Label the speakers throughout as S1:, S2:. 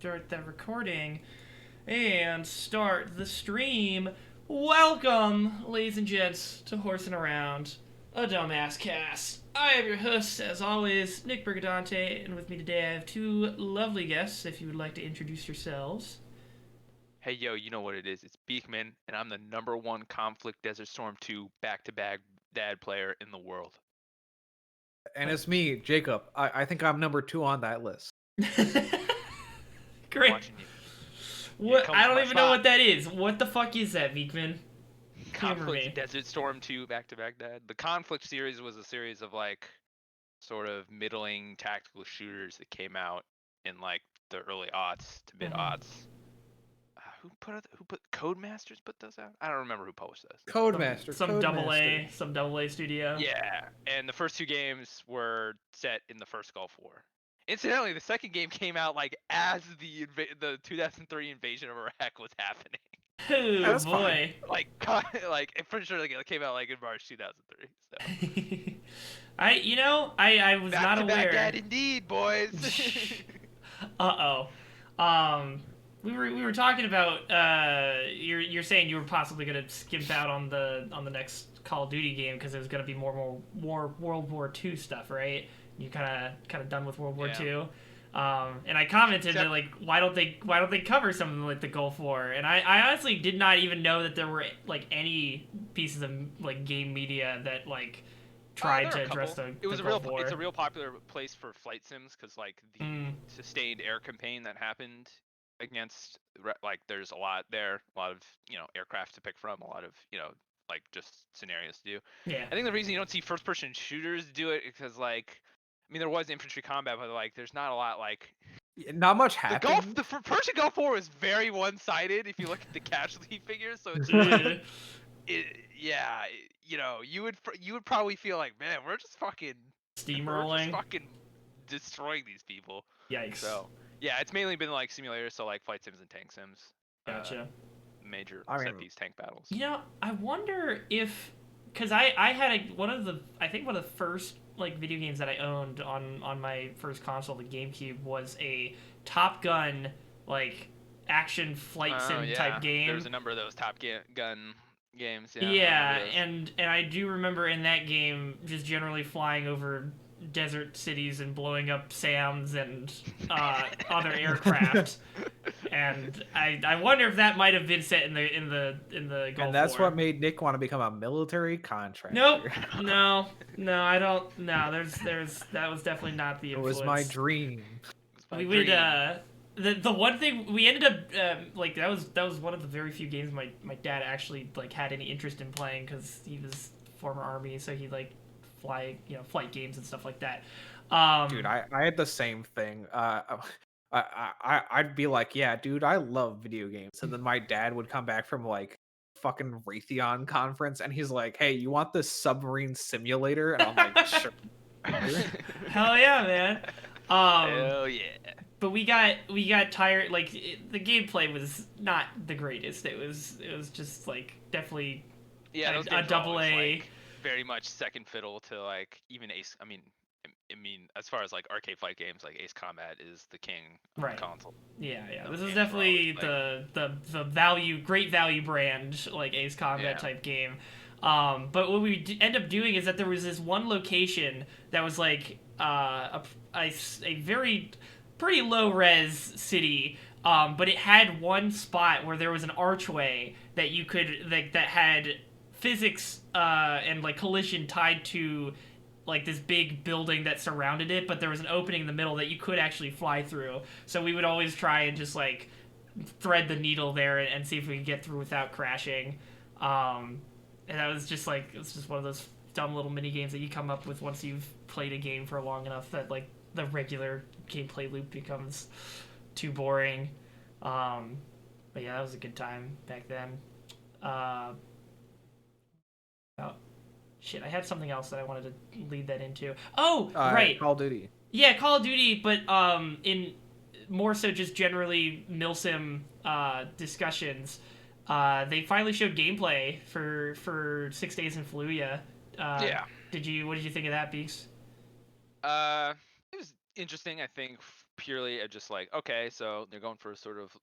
S1: Start the recording and start the stream. Welcome, ladies and gents, to Horsin Around, a dumbass cast. I am your host, as always, Nick Brigadante, and with me today I have two lovely guests. If you would like to introduce yourselves.
S2: Hey, yo, you know what it is. It's Beekman, and I'm the number one Conflict Desert Storm 2 back-to-back dad player in the world.
S3: And it's me, Jacob. I think I'm number 2 on that list.
S2: I'm
S1: Great.
S2: watching you.
S1: What?
S2: Come
S1: I
S2: for
S1: don't
S2: my
S1: even know
S2: spot.
S1: what that is. What the fuck is that, Beekman? Humor
S2: Conflict
S1: me.
S2: Desert Storm 2 back-to-back dad. The Conflict series was a series of, sort of middling tactical shooters that came out in, the early aughts to mid-aughts. Who put Codemasters put those out? I don't remember who published those.
S3: Codemaster.
S1: Some double
S3: Codemaster.
S1: A, some double A studio.
S2: Yeah, and the first two games were set in the first Gulf War. Incidentally, the second game came out as the 2003 invasion of Iraq was happening.
S1: Oh
S3: That's fine.
S1: boy.
S2: I'm pretty sure it came out in March 2003. So
S1: I was
S2: back
S1: not
S2: to
S1: aware.
S2: Baghdad indeed, boys.
S1: We were talking about you're saying you were possibly gonna skimp out on the next Call of Duty game because it was gonna be more World War II stuff, right? You kind of done with World War
S2: Yeah.
S1: II. And I commented
S2: Except-
S1: that why don't they cover something like the Gulf War? And I honestly did not even know that there were any pieces of game media that tried
S2: there
S1: to
S2: are a
S1: address
S2: couple.
S1: the Gulf War.
S2: It's a real popular place for flight sims because the
S1: Mm.
S2: sustained air campaign that happened against there's a lot of aircraft to pick from, a lot of just scenarios to do.
S1: Yeah.
S2: I think the reason you don't see first person shooters do it because there was infantry combat, but there's not a lot
S3: Not much
S2: the
S3: happened.
S2: Persian Gulf War is very one sided if you look at the casualty figures. So it's yeah, you would probably feel like, man, we're just
S1: Steamrolling.
S2: destroying these people.
S1: Yikes.
S2: So yeah, it's mainly been simulators, so flight sims and tank sims.
S1: Gotcha.
S2: Major
S3: I mean-
S2: set piece tank battles.
S1: I wonder if, because I had one of the first video games that I owned on my first console, the GameCube, was a Top Gun action flight sim type game.
S2: There's a number of those Gun games. Yeah.
S1: Yeah, and I do remember in that game just generally flying over desert cities and blowing up SAMs and other aircraft. And I wonder if that might have been set in the Gulf
S3: And that's
S1: War.
S3: what made Nick want to become a military contractor.
S1: Nope. No, I don't. No, there's that was definitely not the
S3: It
S1: influence.
S3: was my dream.
S1: We would the one thing we ended up that was one of the very few games my dad actually had any interest in playing because he was former army, so he flight games and stuff like that.
S3: Dude, I had the same thing. I'd be like, yeah, dude, I love video games. And then my dad would come back from fucking Raytheon conference and he's like, hey, you want this submarine simulator? And I'm like, sure.
S1: Hell yeah, man.
S2: Hell yeah.
S1: But we got tired. The gameplay was not the greatest. It was just definitely
S2: Those
S1: a
S2: games are
S1: double
S2: always,
S1: A.
S2: very much second fiddle to even Ace. I mean, as far as arcade fight games, Ace Combat is the king on
S1: Right.
S2: the console.
S1: Yeah.
S2: Those
S1: This is
S2: games
S1: definitely
S2: were
S1: the great value brand Ace Combat type game. But what we end up doing is that there was this one location that was a very pretty low res city. But it had one spot where there was an archway that you could that had physics and collision tied to this big building that surrounded it, but there was an opening in the middle that you could actually fly through. So we would always try and just thread the needle there and see if we could get through without crashing. And that was just it's just one of those dumb little mini games that you come up with once you've played a game for long enough that the regular gameplay loop becomes too boring. But yeah, that was a good time back then. Oh, shit, I had something else that I wanted to lead that into. Oh, right.
S3: Call of Duty.
S1: Yeah, Call of Duty, but in more so just generally milsim discussions. They finally showed gameplay for 6 Days in Fallujah. What did you think of that, Beaks?
S2: It was interesting. I think purely just like, okay, so they're going for sort of,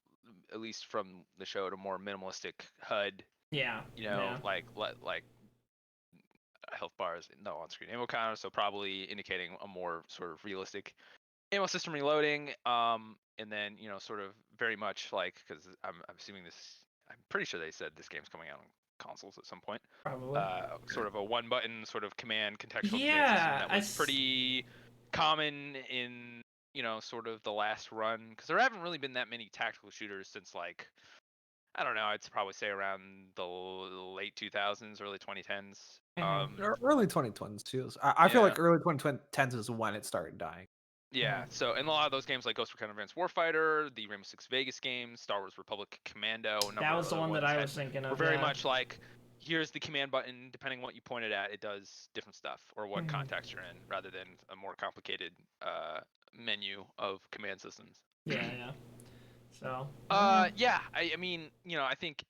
S2: at least from the show, a more minimalistic HUD.
S1: Yeah.
S2: You know,
S1: Yeah.
S2: like health bars, no on-screen ammo counter, so probably indicating a more sort of realistic ammo system reloading. And then sort of very much like, because I'm assuming this, I'm pretty sure they said this game's coming out on consoles at some point.
S1: Probably.
S2: Sort of a one-button sort of contextual command system
S1: Yeah.
S2: that was pretty common in sort of the last run, because there haven't really been that many tactical shooters since, like, I don't know, I'd probably say around the late 2000s, early 2010s.
S3: Early 2010s too. I feel
S2: Yeah.
S3: like early 2010s is when it started dying.
S2: Yeah, so in a lot of those games, like Ghost Recon Advanced Warfighter, the Rainbow Six Vegas games, Star Wars Republic Commando, a number
S1: That
S2: of
S1: was the
S2: other
S1: one that
S2: ones
S1: I was thinking
S2: were
S1: of.
S2: very
S1: Yeah.
S2: much like, here's the command button, depending on what you point it at, it does different stuff, or what context you're in, rather than a more complicated menu of command systems.
S1: Yeah. Yeah. So.
S2: Yeah, I mean, I think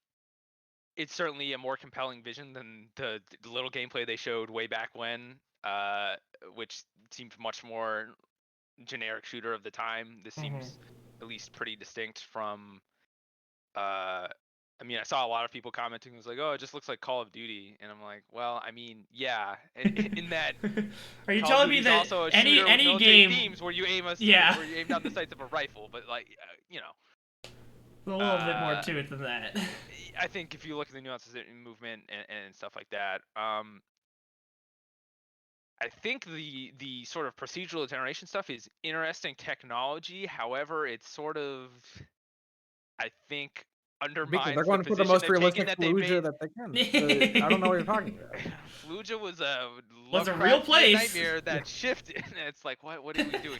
S2: it's certainly a more compelling vision than the little gameplay they showed way back when, which seemed much more generic shooter of the time. This seems at least pretty distinct from. I mean, I saw a lot of people commenting. It was like, "Oh, it just looks like Call of Duty," and I'm like, "Well, I mean, yeah, in that."
S1: Are you
S2: Call
S1: telling
S2: of
S1: me
S2: Duty's
S1: that
S2: also a
S1: any
S2: shooter with military
S1: game
S2: themes where you aim
S1: Yeah.
S2: where you aim down the sights of a rifle, but like,
S1: a little bit more to it than that.
S2: I think if you look at the nuances in movement and stuff like that, I think the sort of procedural generation stuff is interesting technology. However, it's sort of, I think,
S3: Because
S2: undermines
S3: they're
S2: the
S3: going for the
S2: position
S3: most
S2: they're taking,
S3: realistic
S2: that they
S3: Fallujah
S2: made.
S3: that they can. I don't know what you're talking about.
S2: Fallujah was a
S1: Was a real
S2: Lovecraftian
S1: place.
S2: nightmare that shifted. It's like, what are we doing here?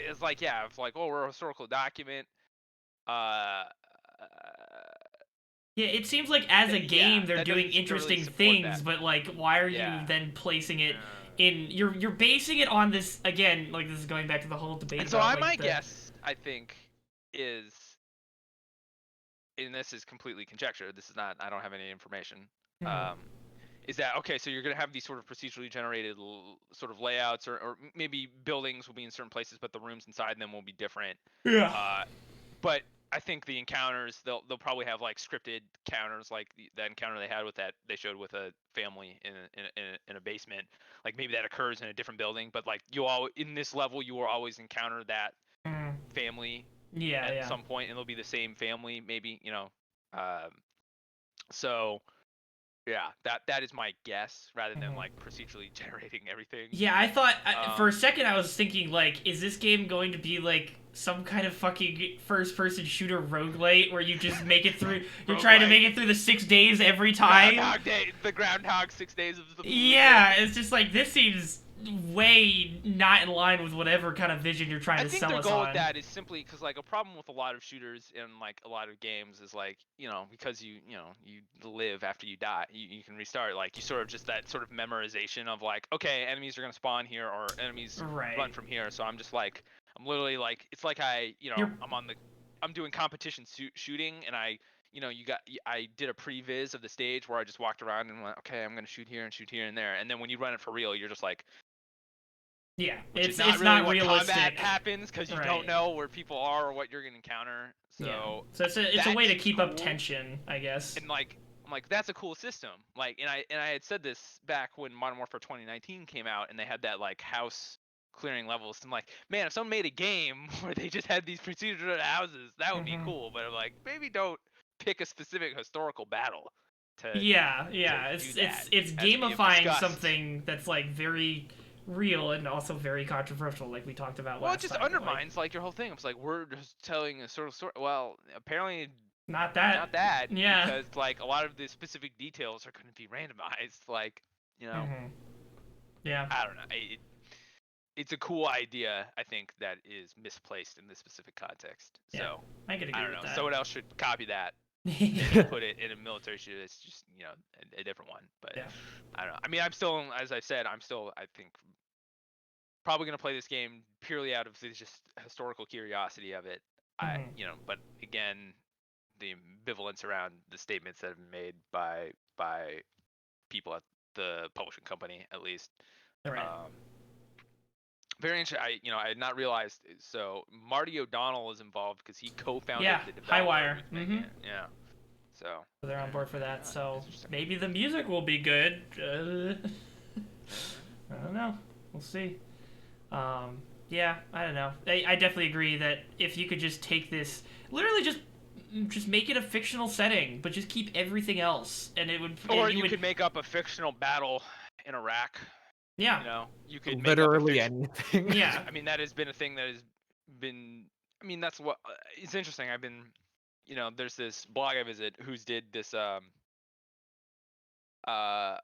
S2: It's like, yeah, it's like, oh, we're a historical document.
S1: Yeah, it seems like as a game they're
S2: that
S1: doing
S2: doesn't seem to really
S1: interesting
S2: support
S1: things,
S2: that.
S1: but like, why are you
S2: Yeah.
S1: then placing it in? You're basing it on this again. Like, this is going back to the whole debate.
S2: And so
S1: about,
S2: my guess, I think, is, and this is completely conjecture. This is not. I don't have any information. Is that okay? So you're gonna have these sort of procedurally generated sort of layouts, or maybe buildings will be in certain places, but the rooms inside them will be different.
S1: Yeah.
S2: But I think the encounters, they'll probably have like scripted counters, like that encounter they had with that they showed with a family in a basement. Like, maybe that occurs in a different building, but like, in this level you will always encounter that family at some point, and it'll be the same family, maybe, so yeah, that is my guess, rather than like procedurally generating everything.
S1: Yeah, I thought for a second I was thinking, like, is this game going to be like some kind of fucking first-person shooter roguelite where you just make it through? You're trying to make it through the 6 days every time.
S2: The Groundhog 6 days of the.
S1: Yeah, it's just like, this seems way not in line with whatever kind of vision you're trying to sell us on.
S2: I think their goal with that is simply because, like, a problem with a lot of shooters and like a lot of games is like, because you live after you die, you can restart. Like, you sort of just that sort of memorization of like, okay, enemies are gonna spawn here, or enemies run from here. So I'm just like, I'm literally like, it's like I'm doing competition shooting, and I did a previs of the stage where I just walked around and went, okay, I'm gonna shoot here and there, and then when you run it for real, you're just like.
S1: Yeah,
S2: it's
S1: not
S2: really
S1: not
S2: what
S1: realistic.
S2: Combat happens, because you don't know where people are or what you're gonna encounter. So
S1: it's a way to keep up tension, I guess.
S2: And like, I'm like, that's a cool system. Like, and I had said this back when Modern Warfare 2019 came out, and they had that like house clearing levels. I'm like, man, if someone made a game where they just had these procedural houses, that would be cool. But I'm like, maybe don't pick a specific historical battle.
S1: It's gamifying something that's like very real and also very controversial, like we talked about last time.
S2: Well, it just undermines like your whole thing. It's like, we're just telling a sort of story. Well, apparently
S1: not that. Yeah.
S2: Because like a lot of the specific details are going to be randomized. Like,
S1: Yeah.
S2: I don't know. It's a cool idea, I think, that is misplaced in this specific context.
S1: Yeah,
S2: so
S1: I could agree
S2: don't know.
S1: with that.
S2: Someone else should copy that. Put it in a military shooter. It's just a different one. But I don't know. I mean, I'm still, as I said, I think probably gonna play this game purely out of the just historical curiosity of it. But again, the ambivalence around the statements that have been made by people at the publishing company, at least.
S1: Right.
S2: Very interesting. I had not realized. So Marty O'Donnell is involved because he co-founded
S1: Yeah,
S2: the developer.
S1: Highwire.
S2: Yeah. So
S1: They're on board for that.
S2: yeah,
S1: So
S2: interesting.
S1: maybe the music will be good. I don't know. We'll see. Yeah, I don't know. I definitely agree that if you could just take this, literally just make it a fictional setting, but just keep everything else, and it would.
S2: Or
S1: and
S2: you
S1: would,
S2: could make up a fictional battle in Iraq.
S1: Yeah.
S2: You know, you could make up a
S3: Literally anything.
S1: Yeah.
S2: I mean, that has been a thing that has been. I mean, that's what it's interesting. I've been, there's this blog I visit who's did this uh um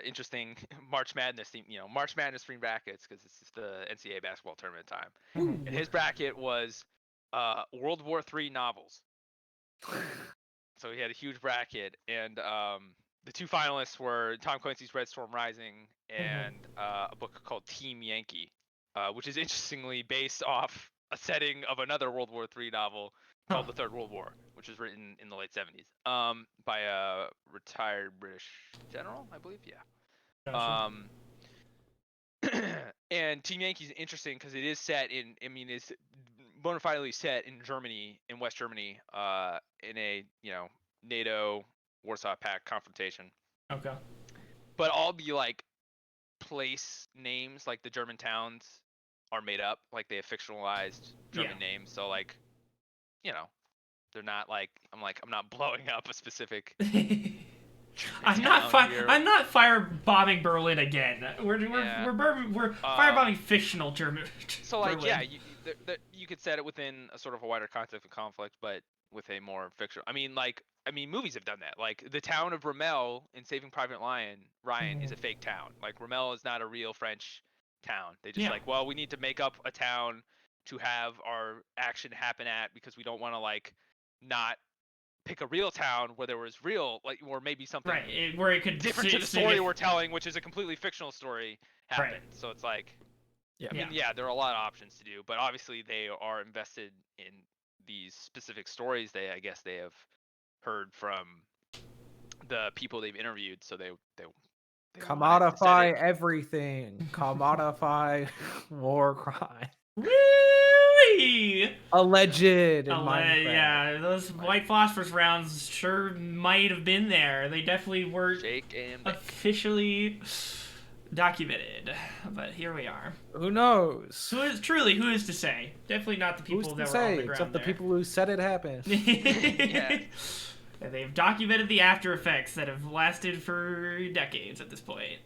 S2: interesting March Madness theme. March Madness free brackets because it's just the NCAA basketball tournament time.
S1: Mhm.
S2: And his bracket was World War III novels. So he had a huge bracket, and the two finalists were Tom Clancy's Red Storm Rising and a book called Team Yankee, which is interestingly based off a setting of another World War III novel called The Third World War, which was written in the late 70s by a retired British general, I believe. Yeah. And Team Yankee is interesting because it is set in. I mean, it's bona fidely set in Germany, in West Germany, in a NATO Warsaw Pact confrontation.
S1: Okay.
S2: But all the like place names, like the German towns, are made up. Like they have fictionalized German names. So like, they're not like I'm not blowing up a specific.
S1: I'm not firebombing Berlin again. We're firebombing fictional German.
S2: So like
S1: Berlin.
S2: you could set it within a sort of a wider context of conflict, but with a more fictional. I mean movies have done that. Like the town of Ramel in Saving Private Ryan is a fake town. Like Ramel is not a real French town. They just we need to make up a town to have our action happen at because we don't want to like not pick a real town where there was real or maybe something
S1: where it could
S2: different to the story we're telling, which is a completely fictional story happen.
S1: Right.
S2: So it's like
S3: Yeah.
S2: there are a lot of options to do, but obviously they are invested in these specific stories. I guess they have heard from the people they've interviewed, so they
S3: commodify everything. Commodify war crime.
S1: Woo!
S3: Alleged. Yeah,
S1: those white phosphorus rounds sure might have been there. They definitely weren't officially documented, but here we are.
S3: Who knows?
S1: Who is to say? Definitely not the people that were on the ground
S3: except the people who said it happened.
S2: Yeah.
S1: They've documented the after effects that have lasted for decades at this point.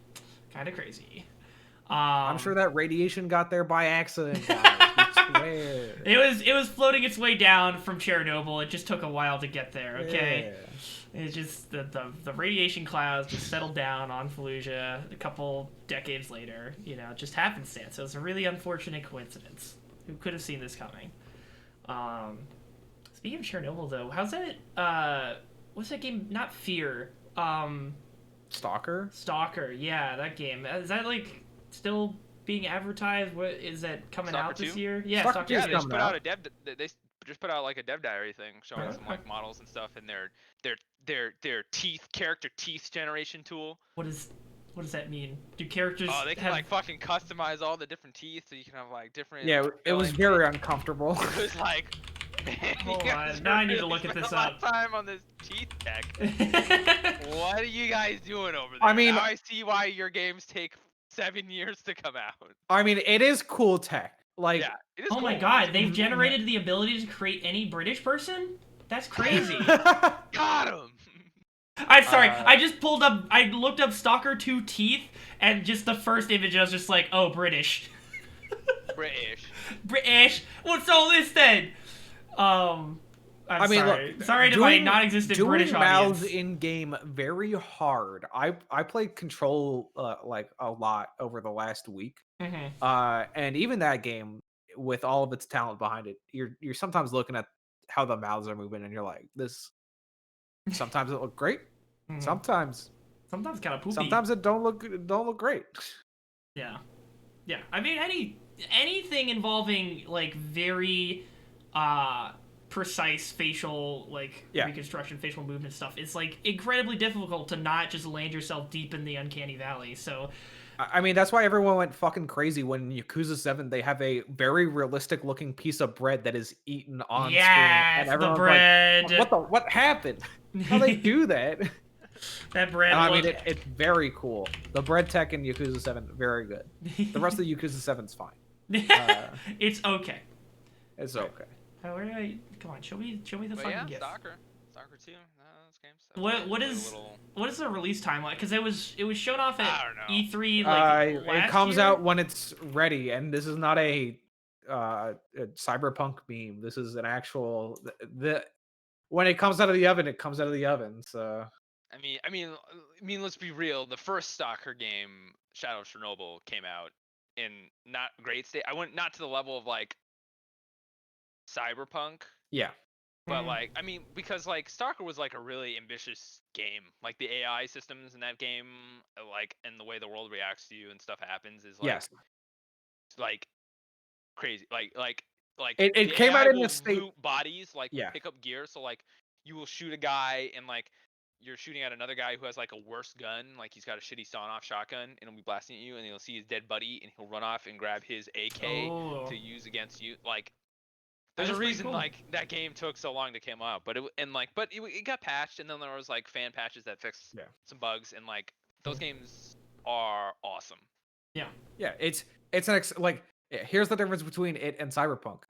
S1: Kind of crazy.
S3: I'm sure that radiation got there by accident, guys.
S1: It was floating its way down from Chernobyl. It just took a while to get there, okay? Yeah. It's just the radiation clouds just settled down on Fallujah a couple decades later. Just happenstance. It was a really unfortunate coincidence. Who could have seen this coming? Speaking of Chernobyl, though, how's that? What's that game? Not Fear.
S3: Stalker?
S1: Stalker, yeah, that game. Is that, still being advertised? What is that coming
S2: Stalker
S1: out this
S2: 2?
S1: year? Yeah,
S3: Stalker 2
S2: they just put out a dev. They just put out like a dev diary thing showing some like models and stuff, and their character teeth generation tool.
S1: What does that mean? Do characters?
S2: Oh, they can like fucking customize all the different teeth, so you can have like different.
S3: Yeah, it was very uncomfortable.
S2: It was like.
S1: Hold on, now I need to look at this up.
S2: Time on this teeth tech. What are you guys doing over there?
S3: I mean,
S2: now I see why your games take 7 years to come out.
S3: I mean, it is cool tech. Like,
S2: yeah, it is
S1: oh
S2: cool.
S1: My god, they've generated the ability to create any British person? That's crazy.
S2: Got him.
S1: I'm sorry. I just pulled up. I looked up Stalker 2 teeth, and just the first image, I was just like, oh, British. British. What's all this then? I'm sorry.
S3: Look,
S1: sorry to my non-existent British audience.
S3: Mouths in game very hard. I played Control like a lot over the last week, and even that game with all of its talent behind it, you're sometimes looking at how the mouths are moving, and you're like, this. Sometimes it look great. Sometimes
S1: kind of poopy.
S3: Sometimes it don't look great.
S1: Yeah. I mean, anything involving like very precise facial reconstruction, facial movement stuff, it's like incredibly difficult to not just land yourself deep in the uncanny valley. So
S3: I mean, that's why everyone went fucking crazy when Yakuza 7, they have a very realistic looking piece of bread that is eaten on screen, and
S1: Yes, the
S3: everyone's like,
S1: bread.
S3: what happened? How they do that?"
S1: That bread
S3: And I
S1: look.
S3: mean, it's very cool. The bread tech in Yakuza 7, very good. The rest of the Yakuza 7's fine.
S1: It's okay.
S3: It's okay.
S1: Oh, where do I? Come on, show me the
S2: But
S1: fucking
S2: yeah,
S1: gift.
S2: Stalker 2. Those games.
S1: What is the release timeline? Because it was shown off
S2: I
S1: at
S2: don't know.
S1: E3 like
S3: It
S1: last
S3: comes
S1: year.
S3: out when it's ready, and this is not a cyberpunk meme. This is an actual the when it comes out of the oven, it comes out of the oven. So
S2: Let's be real. The first Stalker game, Shadow of Chernobyl, came out in not great state. I went not to the level of like Cyberpunk,
S3: yeah,
S2: but like because like Stalker was like a really ambitious game. Like the AI systems in that game, like and the way the world reacts to you and stuff happens is
S3: yes,
S2: like crazy. Like
S3: it
S2: the
S3: came
S2: AI
S3: out in
S2: will
S3: a state.
S2: loot bodies, like
S3: Yeah,
S2: pick up gear. So like you will shoot a guy and like you're shooting at another guy who has like a worse gun, like he's got a shitty sawn-off shotgun, and he'll be blasting at you, and you'll see his dead buddy, and he'll run off and grab his AK
S1: Oh,
S2: to use against you. Like,
S1: that
S2: there's a
S1: is pretty
S2: reason
S1: cool.
S2: like that game took so long to come out, but it got patched, and then there was like fan patches that fixed some bugs, and like those games are awesome.
S1: Yeah,
S3: yeah, it's like here's the difference between it and Cyberpunk.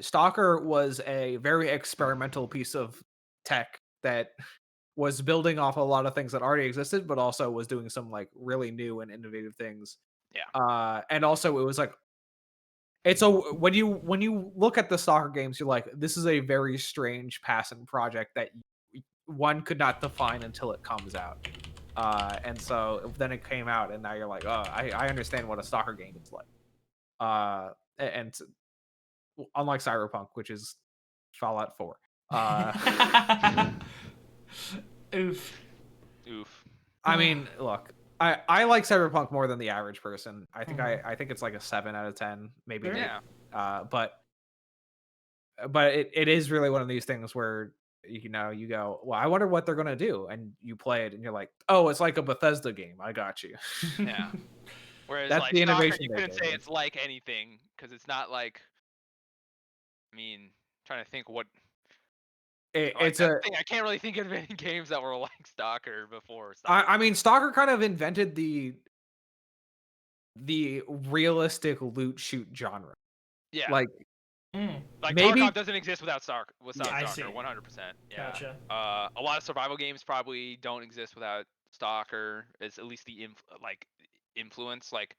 S3: Stalker was a very experimental piece of tech that was building off a lot of things that already existed, but also was doing some like really new and innovative things.
S2: Yeah.
S3: And also it was like it's a when you look at the soccer games, you're like, this is a very strange passing project that one could not define until it comes out. And so then it came out, and now you're like, oh, I understand what a soccer game is like. And unlike Cyberpunk, which is Fallout 4.
S1: Oof.
S3: I mean, look, I like Cyberpunk more than the average person. I think I think it's like a 7 out of 10, maybe.
S2: Yeah.
S3: But it is really one of these things where you go, well, I wonder what they're gonna do, and you play it, and you're like, oh, it's like a Bethesda game. I got you.
S2: Yeah. Whereas
S3: That's
S2: like
S3: the
S2: Stalker,
S3: innovation
S2: you
S3: they
S2: couldn't say
S3: gave.
S2: it's like anything because it's not like. Trying to think what.
S3: It's a.
S2: I can't really think of any games that were like Stalker before. Stalker.
S3: I mean, Stalker kind of invented the realistic loot shoot genre.
S2: Yeah.
S3: Like maybe
S2: Tarkov doesn't exist without Stalker.
S1: I see.
S2: 100%. Yeah.
S1: Gotcha.
S2: A lot of survival games probably don't exist without Stalker. It's at least the influence. Like,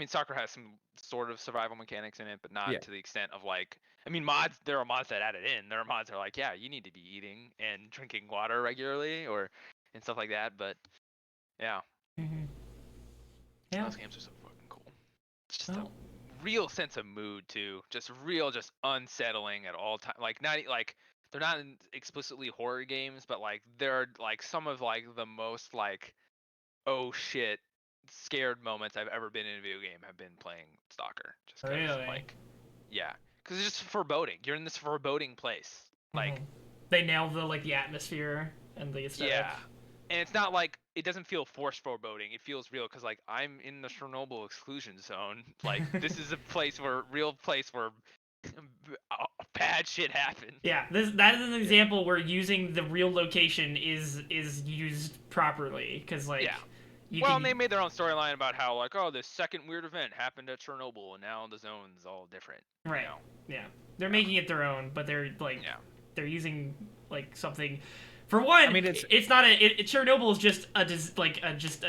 S2: Stalker has some sort of survival mechanics in it, but not to the extent of like. Mods. There are mods that add it in. There are mods that are like, yeah, you need to be eating and drinking water regularly, and stuff like that. But yeah.
S1: Yeah.
S2: Those games are so fucking cool. It's just a real sense of mood too. Just unsettling at all time. Like not like they're not explicitly horror games, but like they're like some of like the most like oh shit scared moments I've ever been in a video game have been playing Stalker. Just cause,
S1: really?
S2: like yeah, because it's just foreboding. You're in this foreboding place. Like
S1: they nailed the atmosphere and the aesthetic.
S2: Yeah. And it's not like it doesn't feel forced foreboding. It feels real because like I'm in the Chernobyl exclusion zone. Like this is a real place where bad shit happened.
S1: Yeah, that is an example where using the real location is used properly because like.
S2: Yeah. And they made their own storyline about how like this second weird event happened at Chernobyl and now the zone's all different.
S1: Right.
S2: You know?
S1: Yeah. They're making it their own, but they're like they're using like something. For one, it's not Chernobyl is just a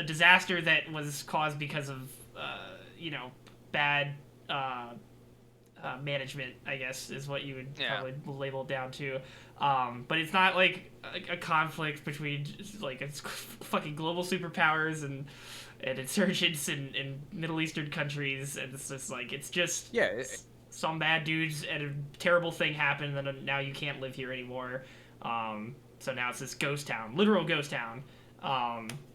S1: disaster that was caused because of bad management, I guess is what you would probably label it down to. But it's not like a conflict between like it's fucking global superpowers and insurgents in Middle Eastern countries, and it's just like some bad dudes and a terrible thing happened, and then now you can't live here anymore. So now it's this ghost town, literal ghost town.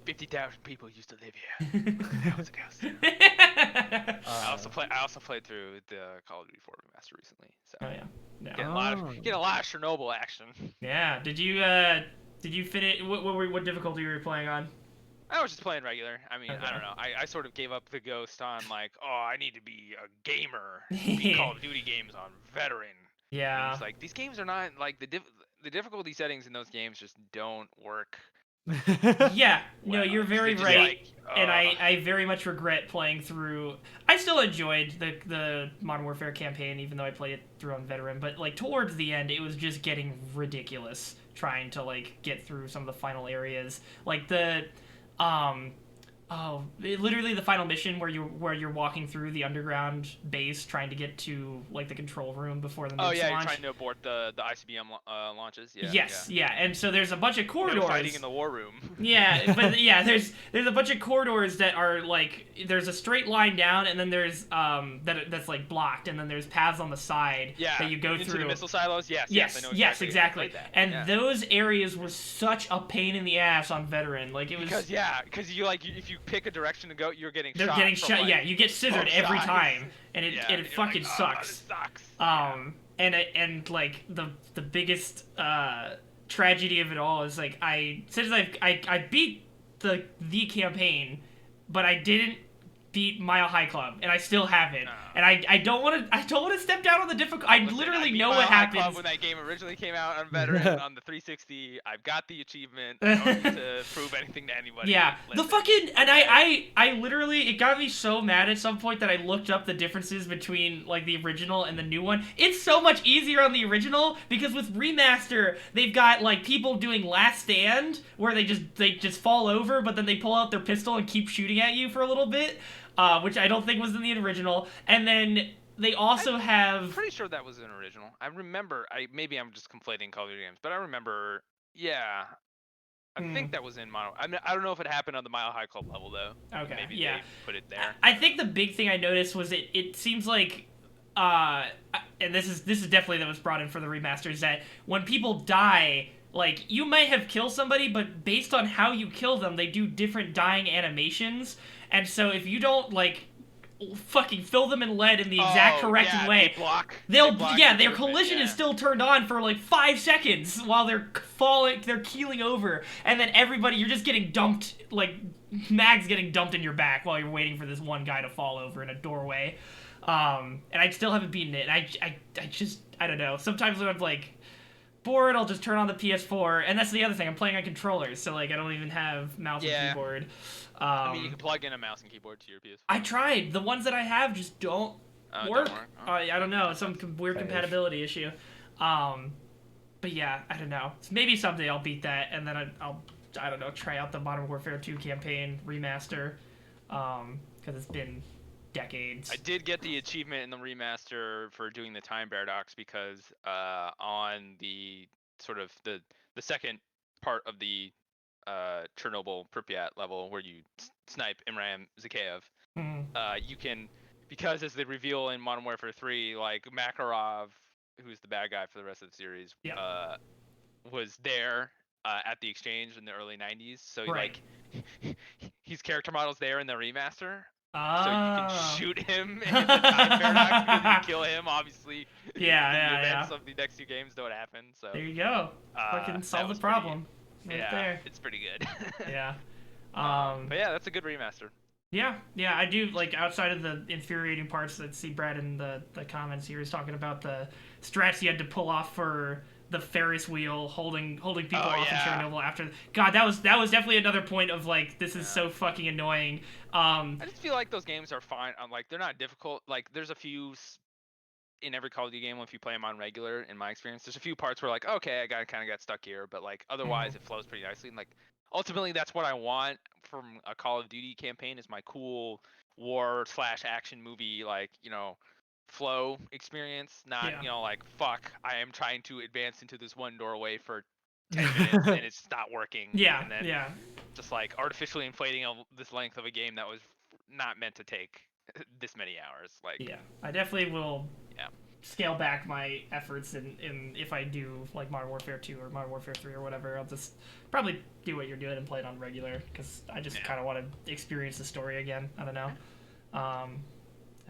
S2: 50,000 people used to live here. Now it's a ghost town. I also played through the Call of Duty 4 remaster recently. So getting a lot of Chernobyl action.
S1: Yeah. Did you finish? What difficulty were you playing on?
S2: I was just playing regular. I mean,
S1: Okay.
S2: I don't know. I sort of gave up the ghost on like, oh, I need to be a gamer, beat Call of Duty games on veteran.
S1: Yeah.
S2: And it's like these games are not like the difficulty settings in those games just don't work.
S1: Yeah,
S2: well.
S1: No, you're very
S2: Just
S1: right,
S2: like,
S1: and I very much regret playing through. I still enjoyed the Modern Warfare campaign, even though I played it through on veteran. But like towards the end, it was just getting ridiculous trying to like get through some of the final areas, like the literally the final mission where you're walking through the underground base trying to get to like the control room before the nukes launch.
S2: You're trying to abort the ICBM launches. Yeah.
S1: Yes, yeah. And so there's a bunch of corridors.
S2: No fighting in the war room.
S1: Yeah, but yeah, there's a bunch of corridors that are like there's a straight line down, and then there's that's like blocked, and then there's paths on the side that you go
S2: into
S1: through.
S2: The missile silos. Yes.
S1: Yes,
S2: I know
S1: exactly. And those areas were such a pain in the ass on veteran. Like it was
S2: because you like if you pick a direction to go, you're getting
S1: shot. They're getting shot. Like, yeah, you get scissored every time, and it fucking
S2: like,
S1: sucks.
S2: Oh, sucks.
S1: And like the biggest tragedy of it all is like I beat the campaign, but I didn't beat Mile High Club, and I still haven't. And I don't want to step down on the difficult. Literally know what happens.
S2: Mile High Club when that game originally came out on veteran on the 360. I've got the achievement. I don't need to prove anything to anybody.
S1: Yeah, the fucking and I literally it got me so mad at some point that I looked up the differences between like the original and the new one. It's so much easier on the original because with remaster they've got like people doing Last Stand where they just fall over, but then they pull out their pistol and keep shooting at you for a little bit. Which I don't think was in the original, and then they also have.
S2: I'm pretty sure that was an original. I remember. Maybe I'm just conflating Call of Duty games, but I remember. Yeah, I think that was in Mono. I mean, I don't know if it happened on the Mile High Club level though.
S1: Okay.
S2: Maybe they put it there.
S1: I think the big thing I noticed was it seems like. And this is definitely that was brought in for the remaster is that when people die. Like, you might have killed somebody, but based on how you kill them, they do different dying animations. And so if you don't, like, fucking fill them in lead in the exact correct way, their collision is still turned on for, like, 5 seconds while they're keeling over. And then everybody, you're just getting dumped, like, mags getting dumped in your back while you're waiting for this one guy to fall over in a doorway. And I still haven't beaten it. And I don't know. Sometimes when I'm, like... bored, I'll just turn on the PS4, and that's the other thing. I'm playing on controllers, so like I don't even have mouse and keyboard.
S2: I mean, you can plug in a mouse and keyboard to your PS4.
S1: I tried. The ones that I have just don't work. I don't know. Some weird compatibility issue. But yeah, I don't know. Maybe someday I'll beat that, and then I'll I don't know, try out the Modern Warfare 2 campaign remaster, because it's been decades.
S2: I did get the achievement in the remaster for doing the time paradox because on the sort of the second part of the Chernobyl Pripyat level where you snipe Imram Zakhaev, you can, because as they reveal in Modern Warfare 3, like Makarov, who's the bad guy for the rest of the series, was there at the exchange in the early 90s. So like his character model's there in the remaster. So you can shoot him in the time paradox because you kill him, obviously. The events of the next 2 games don't happen. So
S1: there you go. Fucking solve the problem. There.
S2: It's pretty good.
S1: But yeah,
S2: that's a good remaster.
S1: Yeah, I do, like, outside of the infuriating parts that see Brad in the comments here is talking about the strats you had to pull off for the Ferris wheel holding people off in Chernobyl after. God, that was definitely another point of, like, this is so fucking annoying.
S2: I just feel like those games are fine. Like, they're not difficult. Like, there's a few in every Call of Duty game, if you play them on regular, in my experience, there's a few parts where, like, okay, I kind of got stuck here, but, like, otherwise it flows pretty nicely. And, like, ultimately, that's what I want from a Call of Duty campaign is my cool war/action movie, like, you know, flow experience, not you know, like, fuck, I am trying to advance into this one doorway for 10 minutes and it's not working. And then just like artificially inflating this length of a game that was not meant to take this many hours. Like,
S1: I definitely will scale back my efforts in if I do like Modern Warfare 2 or Modern Warfare 3 or whatever. I'll just probably do what you're doing and play it on regular because I just kind of want to experience the story again. I don't know.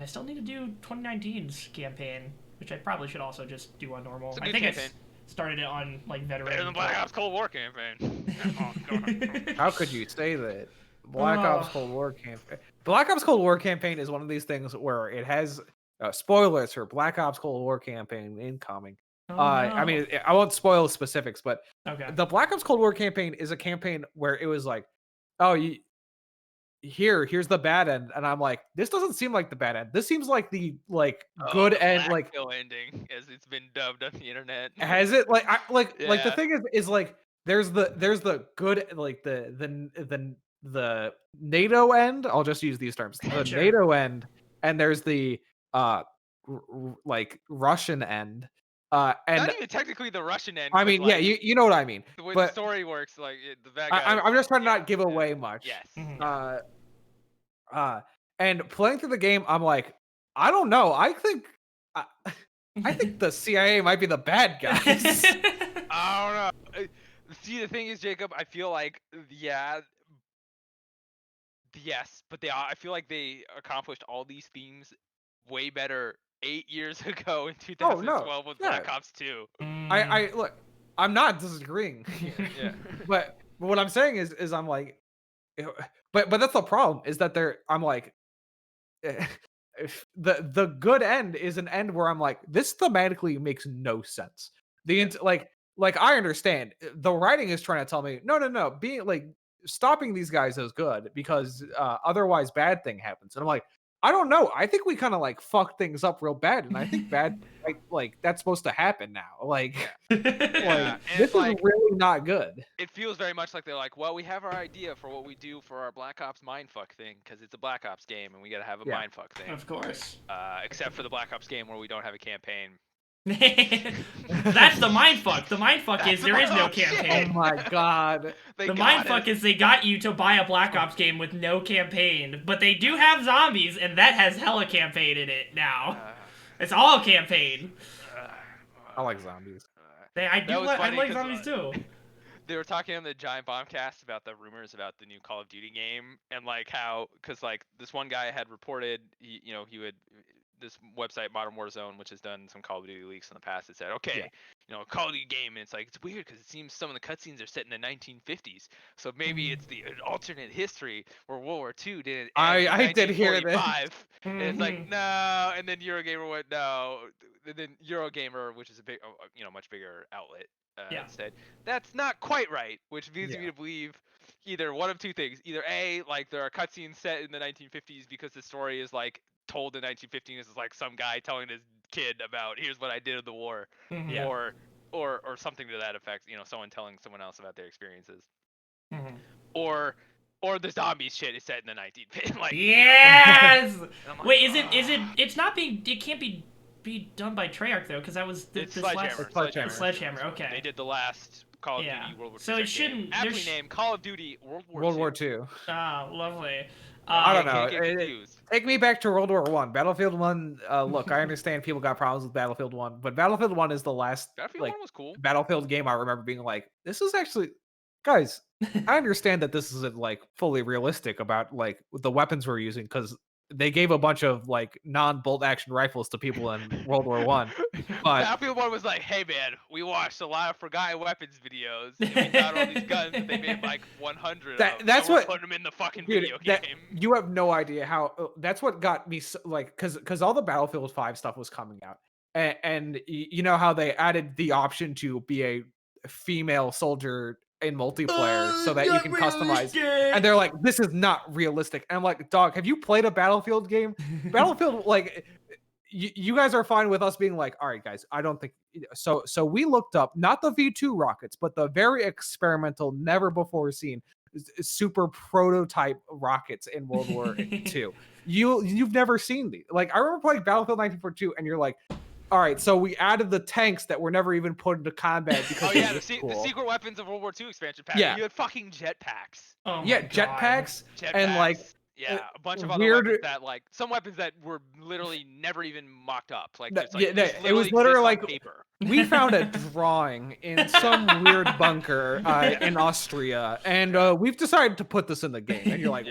S1: I still need to do 2019's campaign, which I probably should also just do on normal. I think I started it on like veteran.
S2: Better than Black Ops Cold War campaign.
S3: How could you say that? Black Ops Cold War campaign. Black Ops Cold War campaign is one of these things where it has spoilers for Black Ops Cold War campaign incoming.
S1: Oh,
S3: I mean, I won't spoil specifics, but the Black Ops Cold War campaign is a campaign where it was like, oh, here's the bad end, and I'm like, this doesn't seem like the bad end. This seems like the good end, like
S2: ending, as it's been dubbed on the internet.
S3: Has it like like the thing is like there's the good, like the NATO end. I'll just use these terms. The NATO end, and there's the like Russian end. And
S2: not even technically the Russian end.
S3: I mean,
S2: like,
S3: yeah, you know what I mean.
S2: The way
S3: but
S2: the story works, like the bad guy.
S3: I'm just trying to not give away much.
S2: Yes.
S3: And playing through the game, I'm like, I don't know. I think the CIA might be the bad guys.
S2: I don't know. See, the thing is, Jacob, I feel like, yes, but I feel like they accomplished all these themes way better 8 years ago in 2012 with Black Ops 2.
S3: I look, I'm not disagreeing.
S2: Yeah.
S3: But what I'm saying is I'm like, but that's the problem, is that I'm like, the good end is an end where I'm like, this thematically makes no sense. Like I understand the writing is trying to tell me no, being like stopping these guys is good because otherwise bad thing happens, and I'm like, I don't know. I think we kind of like fuck things up real bad, and I think bad like that's supposed to happen now. Like, this is really not good.
S2: It feels very much like they're like, well, we have our idea for what we do for our Black Ops mindfuck thing because it's a Black Ops game and we gotta have a mindfuck thing.
S1: Of course.
S2: Except for the Black Ops game where we don't have a campaign.
S1: That's the mindfuck. The mindfuck is there is no campaign.
S3: Oh my god.
S1: The mindfuck is they got you to buy a Black Ops game with no campaign, but they do have zombies, and that has hella campaign in it now. It's all campaign.
S3: I like zombies.
S1: I like zombies too.
S2: They were talking on the Giant Bombcast about the rumors about the new Call of Duty game, and like how, because like this one guy had reported, he would. This website, Modern Warzone, which has done some Call of Duty leaks in the past, it said, okay, Call of Duty game, and it's like, it's weird because it seems some of the cutscenes are set in the 1950s, so maybe it's the alternate history where World War II didn't end
S3: I did hear that.
S2: And it's like, no, and then Eurogamer went, no, and then Eurogamer, which is a big, much bigger outlet, said, that's not quite right, which leads me to believe either one of two things. Either A, like there are cutscenes set in the 1950s because the story is like told in 1915 is like some guy telling his kid about here's what I did in the war, or something to that effect. Someone telling someone else about their experiences, or the zombies shit is set in the 1950s. Like,
S1: yes. Like, wait, is it? It's not being. It can't be done by Treyarch though, because that was the Sledgehammer. Okay.
S2: They did the last Call of Duty World War II.
S1: So it shouldn't.
S2: Game, aptly named Call of Duty
S3: World War II.
S1: Ah, lovely.
S3: I don't know. Take me back to World War One. Battlefield One. Look, I understand people got problems with Battlefield One, but Battlefield One is the last
S2: Battlefield 1 was cool.
S3: Battlefield game I remember being like, this is actually, guys. I understand that this isn't like fully realistic about like the weapons we're using because they gave a bunch of like non-bolt action rifles to people in World War One. But
S2: Battlefield 1 was like, hey man, we watched a lot of Forgotten Weapons videos and we found all these guns and they made like 100
S3: that's what
S2: put them in the fucking video game.
S3: You have no idea how. That's what got me like, because all the Battlefield 5 stuff was coming out, and you know how they added the option to be a female soldier in multiplayer so that you can customize, and they're like, this is not realistic, and I'm like, dog, have you played a Battlefield game? Battlefield, like, you guys are fine with us being like, all right guys, I don't think so we looked up not the V2 rockets but the very experimental, never before seen super prototype rockets in World War II. You've never seen these. Like, I remember playing Battlefield 1942 and you're like, all right, so we added the tanks that were never even put into combat because
S2: the secret weapons of World War II expansion pack. You had fucking jetpacks.
S3: Jetpacks and like
S2: a bunch of other weapons that like some weapons that were literally never even mocked up. Like,
S3: it was literally like paper. We found a drawing in some weird bunker in Austria, and we've decided to put this in the game. And you're like,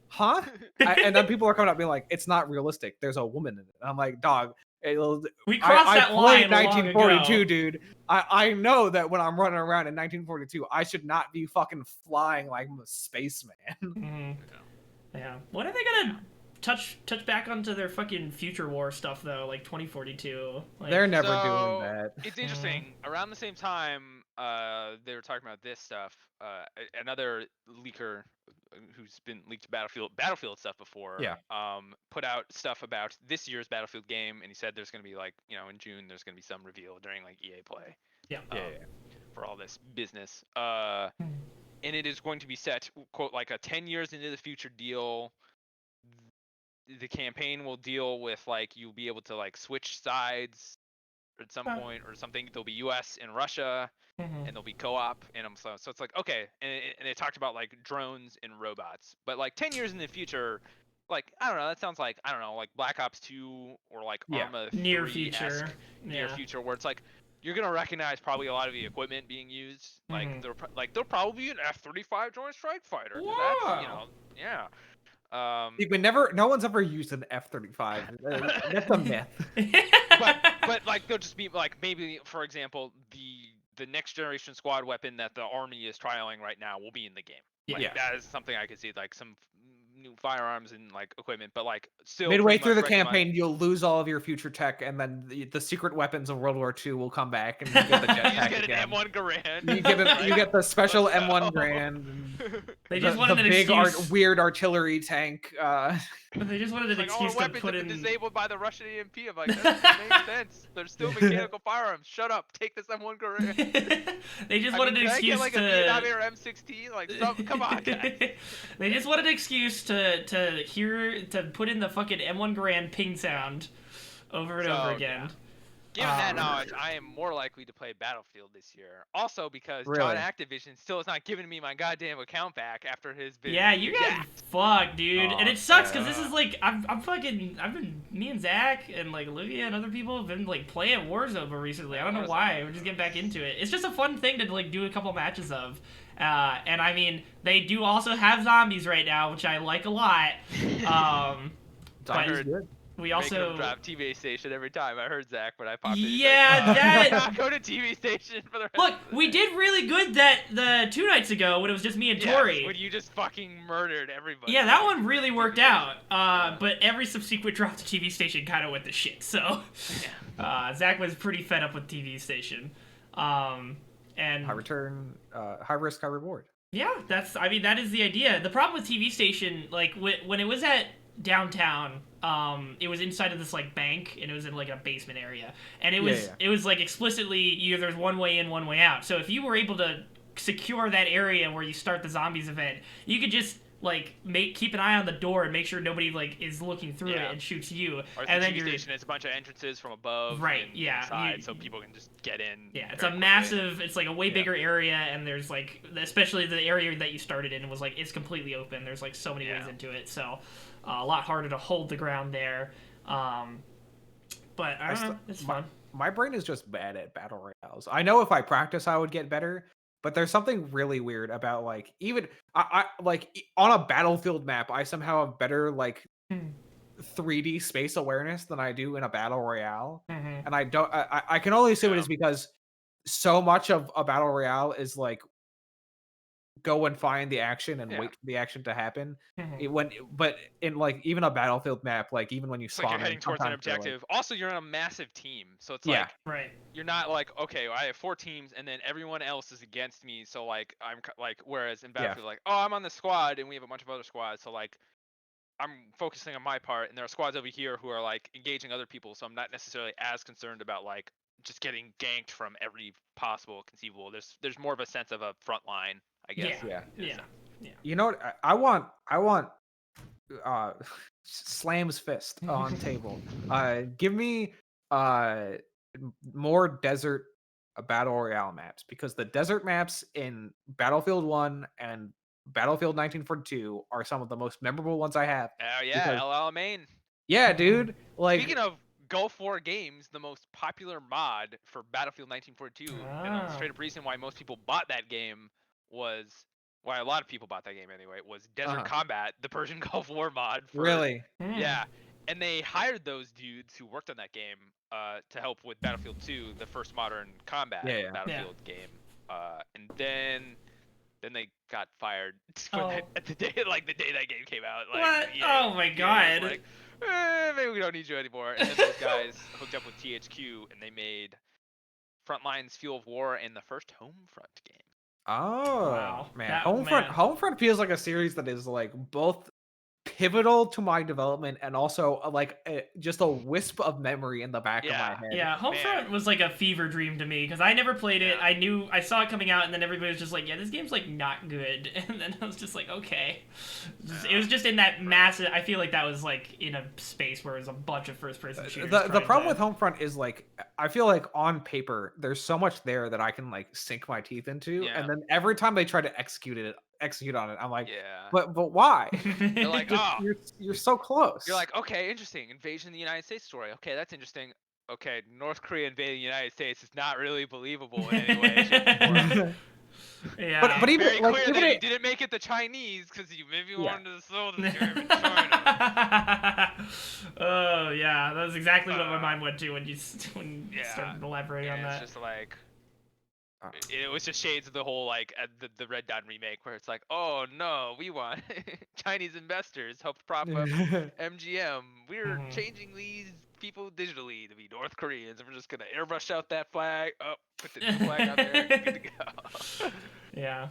S3: huh? And then people are coming up being like, it's not realistic. There's a woman in it. And I'm like, dog,
S1: We crossed that line
S3: played 1942,
S1: long ago.
S3: dude. I know that when I'm running around in 1942, I should not be fucking flying like I'm a spaceman.
S1: Mm-hmm. Yeah. When are they gonna touch back onto their fucking future war stuff though, like 2042? Like,
S3: They're never doing that.
S2: It's interesting. Around the same time, they were talking about this stuff. Another leaker who's been leaked Battlefield stuff before.
S3: Yeah.
S2: Put out stuff about this year's Battlefield game, and he said there's gonna be like, in June there's gonna be some reveal during like EA Play.
S1: Yeah.
S2: For all this business. And it is going to be set, quote, like a 10 years into the future deal. The campaign will deal with like you'll be able to like switch sides at some point or something. There'll be U.S. and Russia, and there'll be co-op, and so it's like okay. And they talked about like drones and robots, but like 10 years in the future, like I don't know. That sounds like I don't know, like Black Ops 2 or like Arma 3
S1: near future,
S2: near future, where it's like you're gonna recognize probably a lot of the equipment being used. Like there'll probably be an F-35 Joint Strike Fighter.
S1: Wow.
S2: Yeah.
S3: No one's ever used an F-35. That's a myth.
S2: but like they'll just be like maybe for example the next generation squad weapon that the army is trialing right now will be in the game. Like, that is something I could see, like some new firearms and like equipment, but like still
S3: midway through the campaign you'll lose all of your future tech, and then the secret weapons of World War II will come back, and you get the jetpack
S2: you
S3: again.
S2: An M1 Garand.
S3: You get the special M1 Garand.
S1: They just wanted
S3: the
S1: an
S3: big
S1: excuse.
S3: weird artillery tank.
S1: They just wanted an excuse
S2: all our
S1: to
S2: weapons
S1: put
S2: have
S1: in.
S2: been disabled by the Russian EMP. I'm like, that makes sense. They're still mechanical firearms. Shut up. Take this M1 Garand.
S1: They just wanted an excuse
S2: like
S1: to.
S2: A Vietnam era M16. Like, come on, guys.
S1: They just wanted an excuse to put in the fucking M1 Garand ping sound over and over again.
S2: Yeah. Given that knowledge, I am more likely to play Battlefield this year. Also because
S3: Really?
S2: John Activision still has not given me my goddamn account back after his been.
S1: Yeah, you guys fuck, dude. And it sucks because this is like me and Zach and like Olivia and other people have been like playing Warzone more recently. I don't know why. We're just getting back into it. It's just a fun thing to like do a couple matches of. And I mean, they do also have zombies right now, which I like a lot.
S3: Zombies good.
S1: We also
S2: drop TV station every time. I heard Zach when I popped in.
S1: Yeah, that.
S2: Not go to TV station for the rest
S1: Look,
S2: of the
S1: we
S2: day.
S1: did really good the 2 nights ago when it was just me and Tori.
S2: When you just fucking murdered everybody.
S1: Yeah, that one really worked out. But every subsequent drop to TV station kind of went to shit. So, Zach was pretty fed up with TV station. And
S3: high return, high risk, high reward.
S1: Yeah, that is the idea. The problem with TV station, like when it was at downtown, it was inside of this like bank, and it was in like a basement area, and it was like explicitly there's one way in, one way out. So if you were able to secure that area where you start the zombies event, you could just like keep an eye on the door and make sure nobody like is looking through it and shoots you.
S2: Or
S1: and
S2: the
S1: then
S2: TV station is a bunch of entrances from above,
S1: right?
S2: And
S1: yeah,
S2: inside, so people can just get in.
S1: Yeah, it's a massive. It's like a way bigger area, and there's like, especially the area that you started in was like it's completely open. There's like so many ways into it, so a lot harder to hold the ground there. But I don't know, it's fun.
S3: My brain is just bad at battle royales. I know if I practice, I would get better. But there's something really weird about like even I like on a Battlefield map, I somehow have better like 3D space awareness than I do in a battle royale, and I can only assume it is because so much of a battle royale is like go and find the action and wait for the action to happen. But in like even a Battlefield map, like even when you spawn,
S2: like you're heading towards an objective. Also, you're in a massive team, so it's like you're not like okay, I have 4 teams and then everyone else is against me. So like I'm like whereas in Battlefield, like I'm on the squad and we have a bunch of other squads, so like I'm focusing on my part and there are squads over here who are like engaging other people. So I'm not necessarily as concerned about like just getting ganked from every possible conceivable. There's more of a sense of a front line, I guess.
S1: Yeah.
S3: You know what? I want Slam's fist on table. Give me more desert battle royale maps, because the desert maps in Battlefield 1 and Battlefield 1942 are some of the most memorable ones I have.
S2: Oh yeah, LL Main.
S3: Yeah, dude. Like
S2: speaking of Gulf War games, the most popular mod for Battlefield 1942, and the straight up reason why most people bought that game was, why a lot of people bought that game anyway, was Desert Combat, the Persian Gulf War mod.
S3: Really?
S2: Yeah, And they hired those dudes who worked on that game to help with Battlefield 2, the first modern combat Battlefield game. And then they got fired at the day the day that game came out. Like,
S1: what? Oh my god.
S2: Like, maybe we don't need you anymore. And then those guys hooked up with THQ and they made Frontlines Fuel of War and the first Homefront game.
S3: Oh,
S1: wow.
S3: man. Homefront feels like a series that is like both pivotal to my development and also just a wisp of memory in the back of my head.
S1: Yeah, Homefront was like a fever dream to me because I never played it. I saw it coming out, and then everybody was just like, "Yeah, this game's like not good." And then I was just like, "Okay." It was just in that massive. I feel like that was like in a space where it was a bunch of first-person shooters.
S3: The problem with Homefront is like I feel like on paper there's so much there that I can like sink my teeth into, and then every time they try to execute on it, I'm like, but why?
S2: You're like,
S3: you're so close.
S2: You're like, okay, interesting. Invasion of the United States story. Okay, that's interesting. Okay, North Korea invading the United States is not really believable in any way, shape, or form.
S1: Yeah,
S2: but even very clear that you didn't make it the Chinese because you maybe wanted to sell the German China.
S1: Oh yeah, that's exactly what my mind went to when you started elaborating on that.
S2: It's just like. It was just shades of the whole like the Red Dawn remake where it's like, oh no, we want Chinese investors helped prop up MGM. We're changing these people digitally to be North Koreans, and we're just gonna airbrush out that flag. Oh, put the new flag out there. Good to go.
S1: Yeah.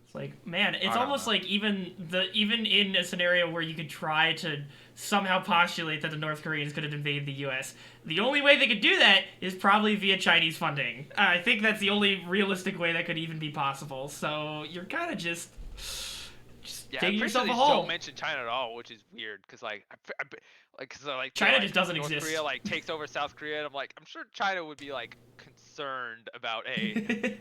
S1: It's like, man, it's almost like even in a scenario where you could try to somehow postulate that the North Koreans could have invaded the U.S., the only way they could do that is probably via Chinese funding. I think that's the only realistic way that could even be possible. So you're kind of just digging yourself a hole.
S2: Don't mention China at all, which is weird because
S1: China just doesn't
S2: North
S1: exist.
S2: Korea like takes over South Korea, and I'm like, I'm sure China would be like concerned about a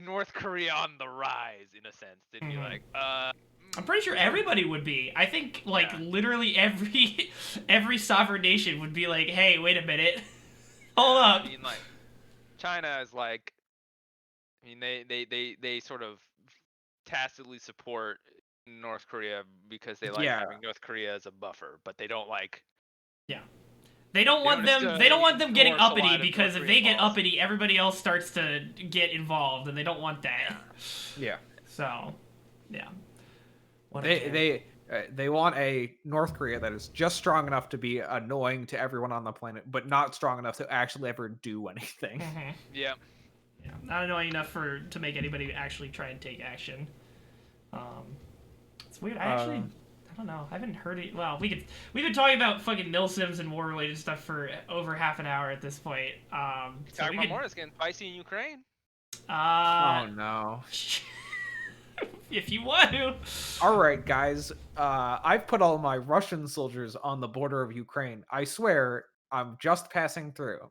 S2: North Korea on the rise in a sense. They'd be like,
S1: I'm pretty sure everybody would be. I think literally every sovereign nation would be like, hey, wait a minute, hold up.
S2: I mean, like China is like, I mean, they sort of tacitly support North Korea because they like having North Korea as a buffer, but they don't like.
S1: Yeah. They don't want them getting uppity because if they get uppity, everybody else starts to get involved, and they don't want that.
S3: Yeah.
S1: So, yeah.
S3: They want a North Korea that is just strong enough to be annoying to everyone on the planet, but not strong enough to actually ever do anything.
S2: Yeah.
S1: Yeah. Not annoying enough to make anybody actually try and take action. It's weird. I don't know. I haven't heard it. Well, we've been talking about fucking milsims and war-related stuff for over half an hour at this point.
S2: Talking about more, it's getting spicy in Ukraine.
S3: Oh no.
S1: If you want to.
S3: All right, guys. I've put all my Russian soldiers on the border of Ukraine. I swear, I'm just passing through.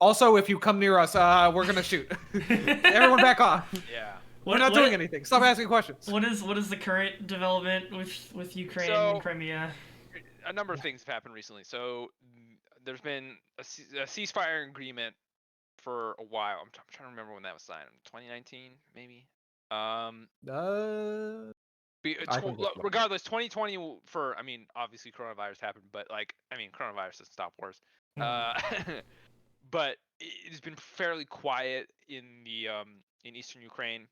S3: Also, if you come near us, we're gonna shoot. Everyone, back off.
S2: Yeah.
S3: We're not doing anything. Stop asking questions.
S1: What is the current development with Ukraine and Crimea?
S2: A number of things have happened recently. So there's been a ceasefire agreement for a while. I'm trying to remember when that was signed. 2019, maybe. Regardless, 2020 for. I mean, obviously coronavirus happened, but coronavirus doesn't stop wars. But it's been fairly quiet in the in eastern Ukraine.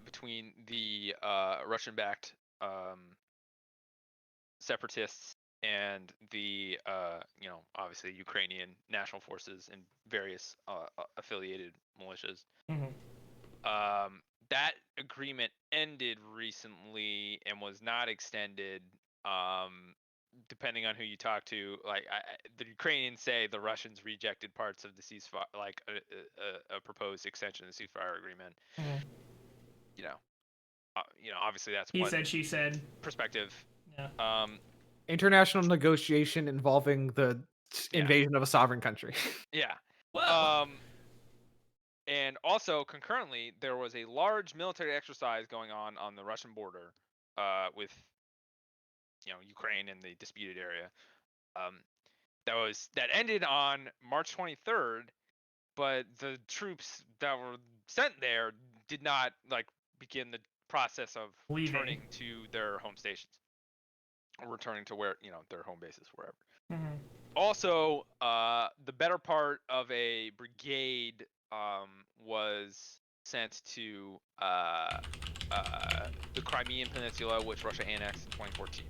S2: Between the Russian-backed separatists and the obviously Ukrainian national forces and various affiliated militias. That agreement ended recently and was not extended. Depending on who you talk to, the Ukrainians say the Russians rejected parts of the ceasefire, like a proposed extension of the ceasefire agreement. Obviously that's
S1: he said, she said
S2: perspective.
S1: Yeah.
S3: International negotiation involving the invasion of a sovereign country.
S2: Yeah.
S1: Well.
S2: And also concurrently, there was a large military exercise going on the Russian border, with Ukraine and the disputed area. That ended on March 23rd, but the troops that were sent there did not begin the process of returning to their home stations. returning to where their home bases, wherever.
S1: Mm-hmm.
S2: Also, the better part of a brigade was sent to the Crimean Peninsula, which Russia annexed in 2014.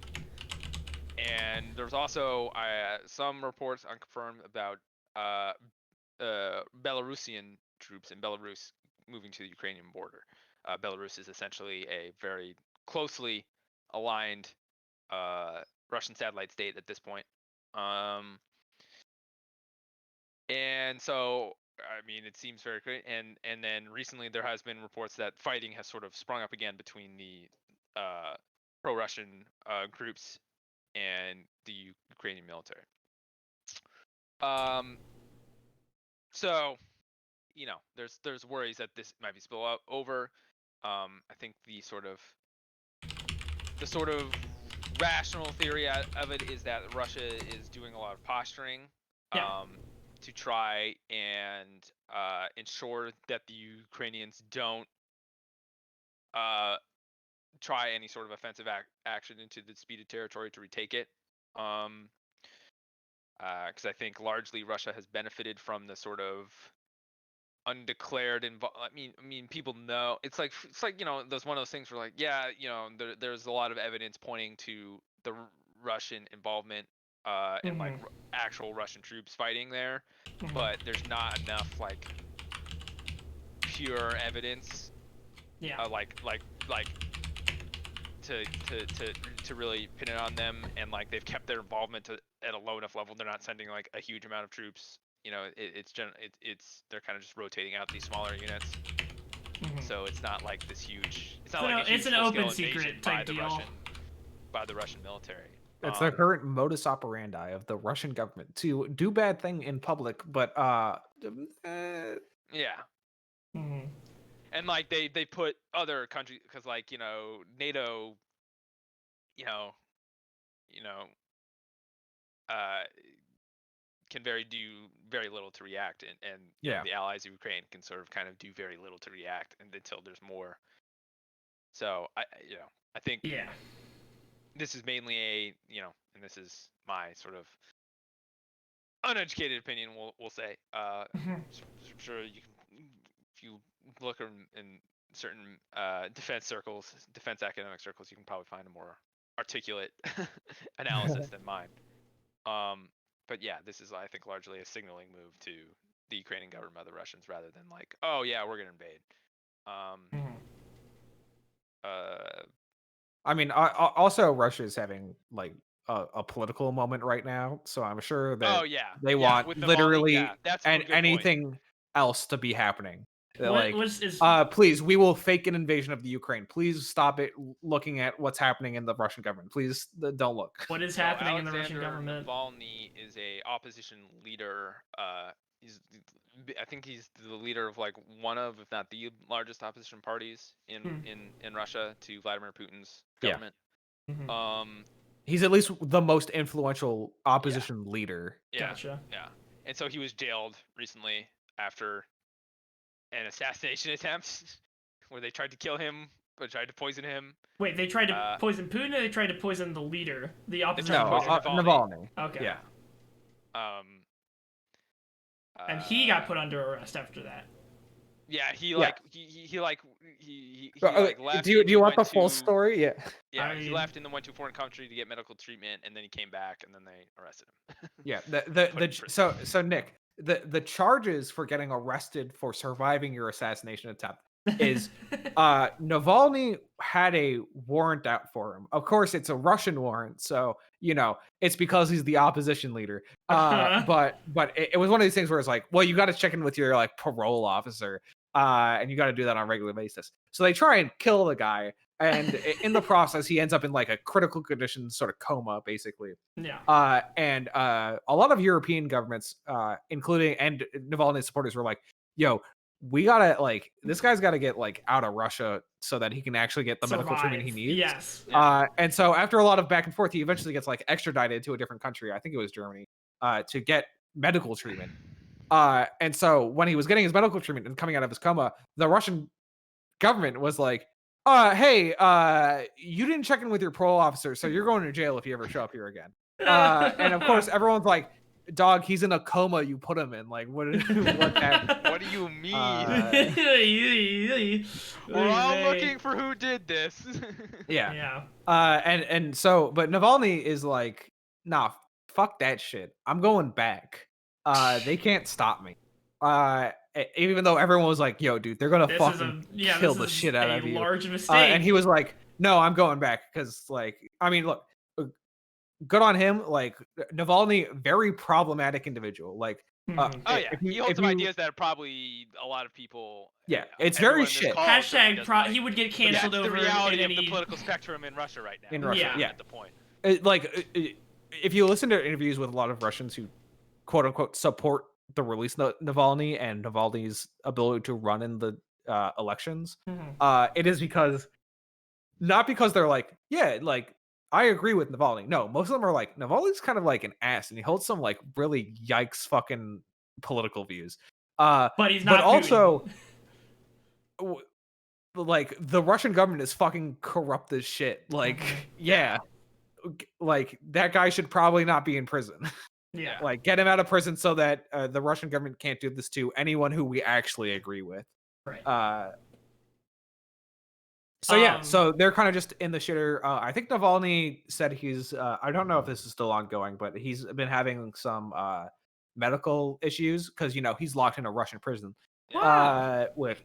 S2: And there's also some reports unconfirmed about Belarusian troops in Belarus moving to the Ukrainian border. Belarus is essentially a very closely aligned Russian satellite state at this point. And so, I mean, it seems very great. And then recently there has been reports that fighting has sort of sprung up again between the pro-Russian groups and the Ukrainian military. So, there's worries that this might be spill out over. I think the sort of rational theory of it is that Russia is doing a lot of posturing to try and ensure that the Ukrainians don't try any sort of offensive action into the disputed territory to retake it. Because I think largely Russia has benefited from the sort of undeclared I mean people know it's like there's one of those things where like there's a lot of evidence pointing to the Russian involvement and like actual Russian troops fighting there, but there's not enough like pure evidence to really pin it on them, and like they've kept their involvement at a low enough level. They're not sending like a huge amount of troops. They're kind of just rotating out these smaller units. So it's not like this huge. It's not like a huge
S1: it's an open secret type deal
S2: by the Russian military.
S3: It's the current modus operandi of the Russian government to do bad thing in public, but
S2: yeah. And like they put other countries, because like NATO, can do very little to react, and the allies of Ukraine can sort of kind of do very little to react until there's more. So I think this is mainly and this is my sort of uneducated opinion, we'll say. I'm sure you can, if you look in certain defense academic circles, you can probably find a more articulate analysis than mine. But yeah, this is, I think, largely a signaling move to the Ukrainian government by the Russians, rather than like, oh yeah, we're gonna invade.
S3: I mean, also Russia is having like a political moment right now, so I'm sure that they want literally anything else to be happening. Please, we will fake an invasion of the Ukraine. Please stop it. Looking at what's happening in the Russian government. Please don't look.
S1: What is happening in the Russian government?
S2: Navalny is a opposition leader. I think he's the leader of like one of, if not the largest opposition parties in Russia to Vladimir Putin's government.
S3: He's at least the most influential opposition leader.
S1: Gotcha.
S2: Yeah. And so he was jailed recently after an assassination attempt where they tried to kill him, but tried to poison him.
S1: Wait, they tried to poison Putin, or they tried to poison the leader, the opposition?
S3: Navalny.
S1: Okay.
S3: Yeah.
S1: And he got put under arrest after that.
S2: Yeah, he left.
S3: Do you want the full story? Yeah.
S2: Yeah, he left and then went to a foreign country to get medical treatment, and then he came back, and then they arrested him.
S3: Yeah. So Nick, the charges for getting arrested for surviving your assassination attempt is Navalny had a warrant out for him. Of course, it's a Russian warrant, so it's because he's the opposition leader. But it was one of these things where it's like, well, you got to check in with your like parole officer, and you got to do that on a regular basis. So they try and kill the guy, and in the process, he ends up in like a critical condition, sort of coma, basically.
S1: Yeah.
S3: And a lot of European governments, including and Navalny's supporters, were like, "Yo, we gotta this guy's got to get like out of Russia so that he can actually get the medical treatment he needs."
S1: Yes.
S3: And so after a lot of back and forth, he eventually gets like extradited to a different country. I think it was Germany, to get medical treatment. And so when he was getting his medical treatment and coming out of his coma, the Russian government was like, hey, you didn't check in with your parole officer, so you're going to jail if you ever show up here again. And of course, everyone's like, dog, he's in a coma. You put him in. Like, what happened?
S2: What do you mean? We're all looking for who did this.
S3: Yeah. And so, but Navalny is like, nah, fuck that shit. I'm going back. They can't stop me. Even though everyone was like, yo, dude, they're gonna fucking kill the shit out of you.
S1: Large mistake.
S3: And he was like, no, I'm going back because, like, I mean, look, good on him. Like, Navalny, very problematic individual. Like,
S2: oh yeah, he holds some ideas that are probably a lot of people.
S3: Yeah, it's very shit.
S1: Hashtag he would get canceled over.
S2: The reality of the political spectrum in Russia right now.
S3: In Russia, yeah.
S2: At the point.
S3: If you listen to interviews with a lot of Russians who, quote unquote, support the release of Navalny and Navalny's ability to run in the elections, it is because, not because they're like, yeah, like, I agree with Navalny. No, most of them are like, Navalny's kind of like an ass, and he holds some like really yikes fucking political views.
S1: But he's not.
S3: But also, like, the Russian government is fucking corrupt as shit. Like, yeah, like that guy should probably not be in prison.
S1: Yeah,
S3: like, get him out of prison so that the Russian government can't do this to anyone who we actually agree with.
S1: Right.
S3: So they're kind of just in the shitter. I think Navalny said he's, I don't know if this is still ongoing, but he's been having some medical issues because, you know, he's locked in a Russian prison with,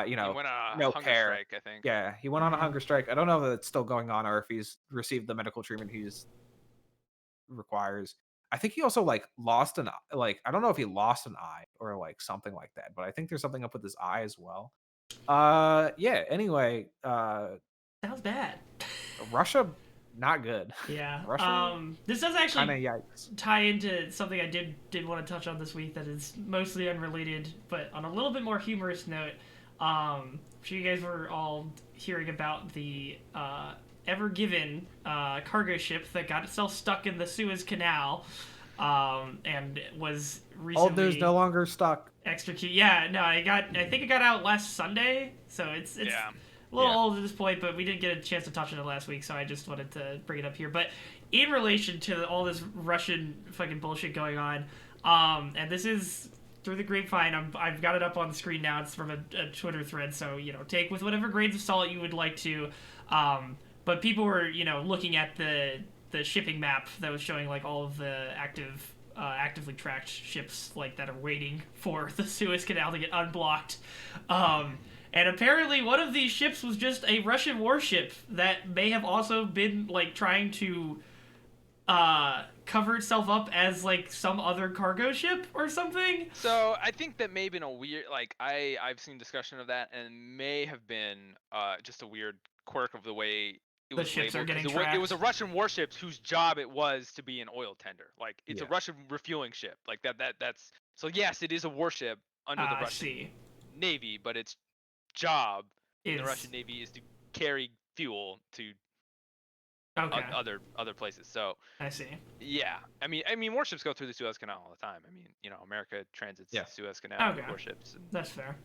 S3: you know,
S2: he went on a
S3: no
S2: hunger
S3: care.
S2: strike, I think.
S3: Yeah, he went on a hunger strike. I don't know if it's still going on or if he's received the medical treatment he's requires. I think he also like lost an, like, I don't know if he lost an eye or like something like that, but I think there's something up with his eye as well. Yeah, anyway,
S1: sounds bad.
S3: Russia, not good.
S1: Yeah.
S3: Russia,
S1: this does actually
S3: yikes.
S1: tie into something I did want to touch on this week that is mostly unrelated, but on a little bit more humorous note. I'm sure you guys were all hearing about the Ever Given cargo ship that got itself stuck in the Suez Canal, and was recently
S3: Old news, no longer stuck.
S1: Extricated. Yeah, no, I think it got out last Sunday, so it's a little old at this point, but we didn't get a chance to touch on it last week, so I just wanted to bring it up here. But in relation to all this Russian fucking bullshit going on, and this is through the grapevine, I've got it up on the screen now. It's from a Twitter thread, so, you know, take with whatever grains of salt you would like to. But people were, you know, looking at the shipping map that was showing like all of the actively tracked ships like that are waiting for the Suez Canal to get unblocked. And apparently one of these ships was just a Russian warship that may have also been like trying to cover itself up as like some other cargo ship or something.
S2: So I think that may have been a weird, like, I've seen discussion of that, and may have been just a weird quirk of the way it was
S1: ships
S2: labeled.
S1: are getting tracked.
S2: It was a Russian warship whose job it was to be an oil tender. Like, it's a Russian refueling ship. Like that's so yes, it is a warship under the Russian Navy, but its job in the Russian Navy is to carry fuel to other places. So
S1: I see.
S2: Yeah, I mean warships go through the Suez Canal all the time. I mean, you know, America transits the Suez Canal with warships. And,
S1: that's fair.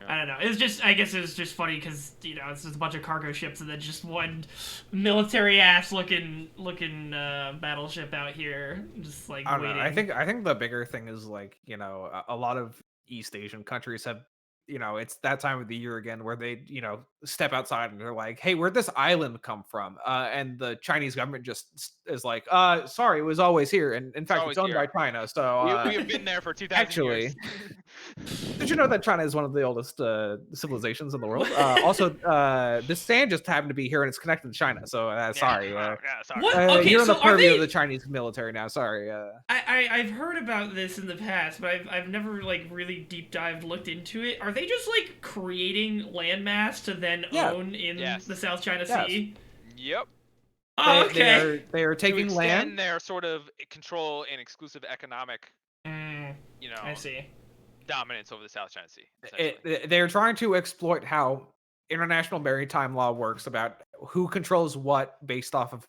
S1: I don't know. It's just, I guess it was just funny because, you know, it's just a bunch of cargo ships and then just one military ass looking battleship out here, just like
S3: I don't
S1: waiting.
S3: know. I think the bigger thing is, like, you know, a lot of East Asian countries have, you know, it's that time of the year again where they, you know, step outside and they're like, hey, where'd this island come from? And the Chinese government just is like, sorry, it was always here. And in fact, it's owned by China. So
S2: we have been there for 2,000 years.
S3: Did you know that China is one of the oldest civilizations in the world? Also, this sand just happened to be here and it's connected to China. So sorry.
S2: Sorry.
S1: What? Okay,
S3: you're in the
S1: so
S3: purview of the Chinese military now. Sorry.
S1: I've heard about this in the past, but I've never like really deep dived looked into it. Are they just like creating landmass to then own in the South China Sea?
S2: Yep.
S1: Oh, okay.
S3: They are taking land.
S2: Their sort of control and exclusive economic, you know,
S1: I see,
S2: dominance over the South China Sea.
S3: They're trying to exploit how international maritime law works about who controls what based off of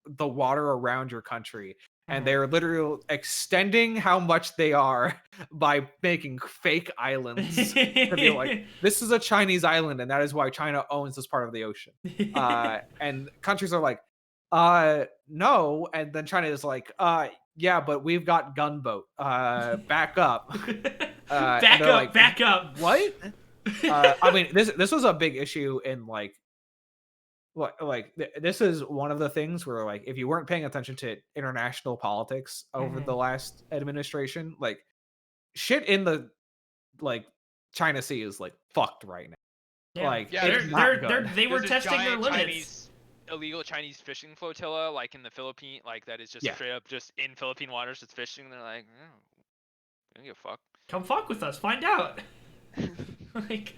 S3: the water around your country. and they're literally extending how much they are by making fake islands to be like, this is a Chinese island, and that is why China owns this part of the ocean. And countries are like, no, and then China is like, yeah, but we've got gunboat. Back up.
S1: Back up,
S3: like,
S1: back up.
S3: What? I mean, this was a big issue in this is one of the things where, like, if you weren't paying attention to international politics over the last administration, like, shit in the, like, China Sea is, like, fucked right now.
S1: Yeah.
S3: Like,
S2: Yeah,
S3: it's not good.
S1: They were
S2: There's this
S1: testing their
S2: giant
S1: limits.
S2: Illegal Chinese fishing flotilla, like in the Philippines, like that is just straight up just in Philippine waters, just fishing. And they're like, I don't give a fuck.
S1: Come fuck with us, find out.
S2: Like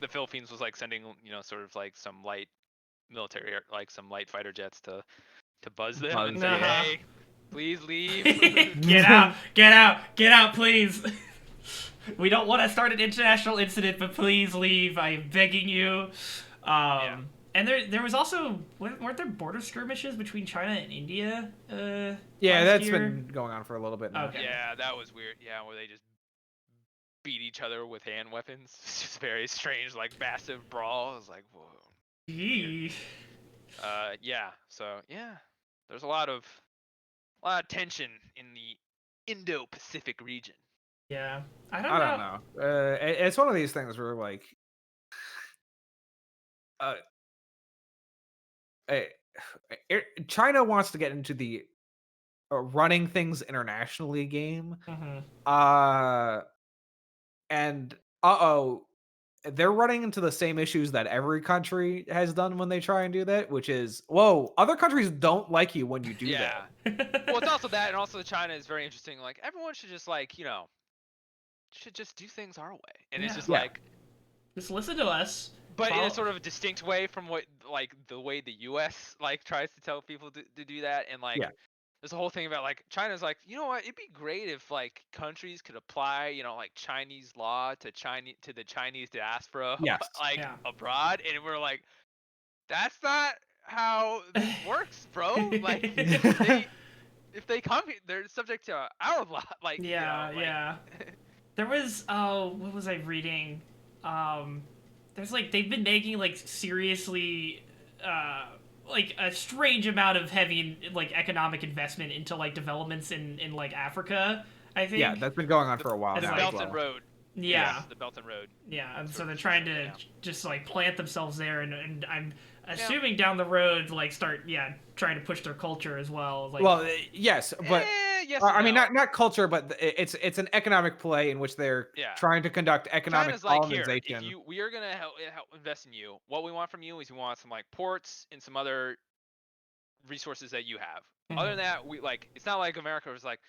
S2: the Philippines was like sending, sort of like some light military, like some light fighter jets to buzz them and say, hey, please leave.
S1: Get out, please. We don't want to start an international incident, but please leave. I'm begging you. And there was also, weren't there border skirmishes between China and India?
S3: Yeah, that's been going on for a little bit now.
S2: Okay. Yeah, that was weird. Yeah, where they just beat each other with hand weapons. It's just very strange, like massive brawl. I was like, whoa. Yeah. So yeah, there's a lot of tension in the Indo-Pacific region.
S1: Yeah,
S3: I don't know. It's one of these things where, like, China wants to get into the running things internationally game. And they're running into the same issues that every country has done when they try and do that, which is, whoa, other countries don't like you when you do that.
S2: Well, it's also that, and also China is very interesting. Like, everyone should just, like, should just do things our way. And it's just like,
S1: just listen to us.
S2: But in a sort of a distinct way from what, like, the way the U.S. like tries to tell people to do that. And like, there's a whole thing about, like, China's like, you know what? It'd be great if, like, countries could apply, like, Chinese law to the Chinese diaspora, abroad. And we're like, that's not how this works, bro. Like, if they come, they're subject to our law. Like,
S1: There was, what was I reading? There's, like, they've been making, like, seriously, like, a strange amount of heavy, like, economic investment into, like, developments in like, Africa, I think.
S3: Yeah, that's been going on for a while now.
S2: The Belt and Road.
S1: Yeah.
S2: Yes, the Belt and Road.
S1: Yeah, and so they're trying to just, like, plant themselves there, and I'm assuming down the road, like, start, trying to push their culture as well. Like,
S3: well, yes, but I mean, not culture, but it's an economic play in which they're trying to conduct economic colonization.
S2: Like, here, we are gonna help invest in you. What we want from you is we want some, like, ports and some other resources that you have. Other than that, it's not like America was like,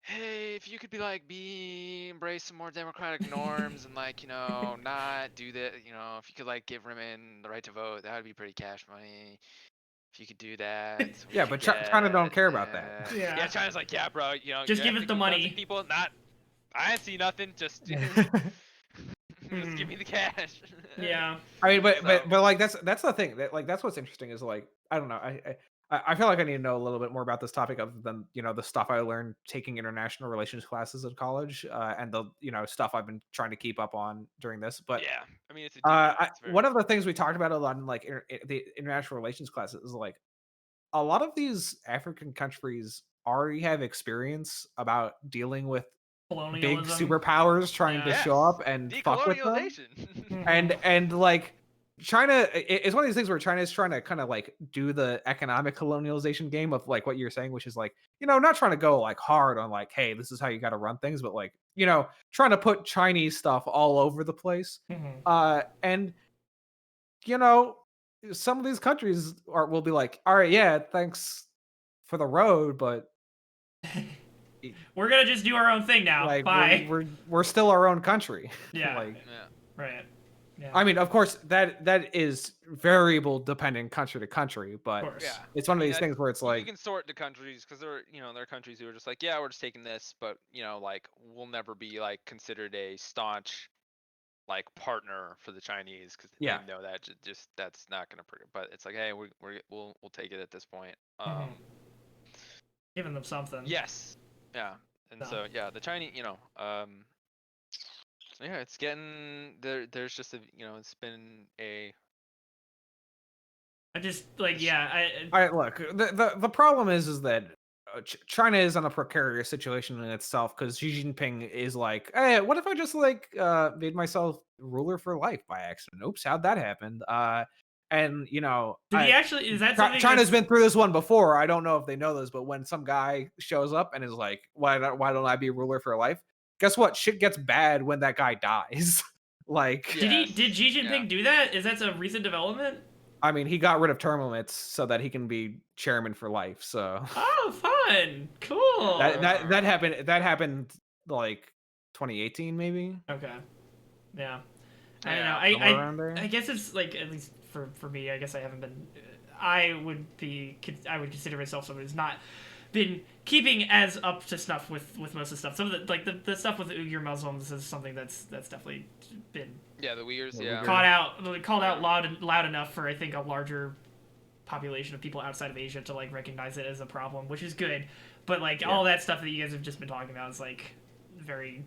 S2: hey, if you could embrace some more democratic norms and, like, not do that, if you could, like, give women the right to vote, that would be pretty cash money. If you could do that.
S3: Yeah, but China don't care about that.
S2: Yeah, China's like, yeah, bro,
S1: just give us the money.
S2: People, I see nothing. Just give me the cash.
S1: Yeah.
S3: I mean, but like that's the thing. That, like, that's what's interesting is, like, I don't know. I feel like I need to know a little bit more about this topic other than the stuff I learned taking international relations classes at college, and the stuff I've been trying to keep up on during this. But
S2: yeah, I mean, it's
S3: one of the things we talked about a lot in, like, the international relations classes is, like, a lot of these African countries already have experience about dealing with big superpowers trying to show up and fuck with them. and like, China is one of these things where China is trying to kind of, like, do the economic colonialization game of, like, what you're saying, which is, like, not trying to go, like, hard on, like, hey, this is how you got to run things, but, like, trying to put Chinese stuff all over the place. And some of these countries will be like, all right, yeah, thanks for the road, but
S1: we're gonna just do our own thing now.
S3: Like,
S1: bye.
S3: We're still our own country.
S1: Yeah.
S3: Like,
S1: right. Yeah.
S3: I mean, of course, that is variable depending country to country, but it's one of these things where it's like,
S2: you can sort the countries because there are countries who are just like, yeah, we're just taking this, but like, we'll never be, like, considered a staunch, like, partner for the Chinese because they know that just that's not gonna. But it's like, hey, we'll take it at this point.
S1: Giving them something.
S2: Yes. Yeah. And so yeah, the Chinese, yeah, it's getting there. There's just it's been a.
S1: I just like yeah.
S3: I look. The problem is that China is in a precarious situation in itself because Xi Jinping is like, hey, what if I just like made myself ruler for life by accident? Oops, how'd that happen? And
S1: Did he actually? Is that something?
S3: China's been through this one before. I don't know if they know this, but when some guy shows up and is like, why don't I be ruler for life? Guess what? Shit gets bad when that guy dies. Like,
S1: did Xi Jinping do that? Is that a recent development?
S3: I mean, he got rid of term limits so that he can be chairman for life. So
S1: oh, fun, cool.
S3: That happened. That happened like 2018, maybe.
S1: Okay, yeah. I don't know. I guess it's like, at least for me, I guess I haven't been. I would consider myself someone who's not been keeping as up to snuff with most of the stuff. Some of the stuff with the Uyghur Muslims is something that's definitely been
S2: the Uyghurs,
S1: called out loud enough for, I think, a larger population of people outside of Asia to like recognize it as a problem, which is good. But like all that stuff that you guys have just been talking about is like very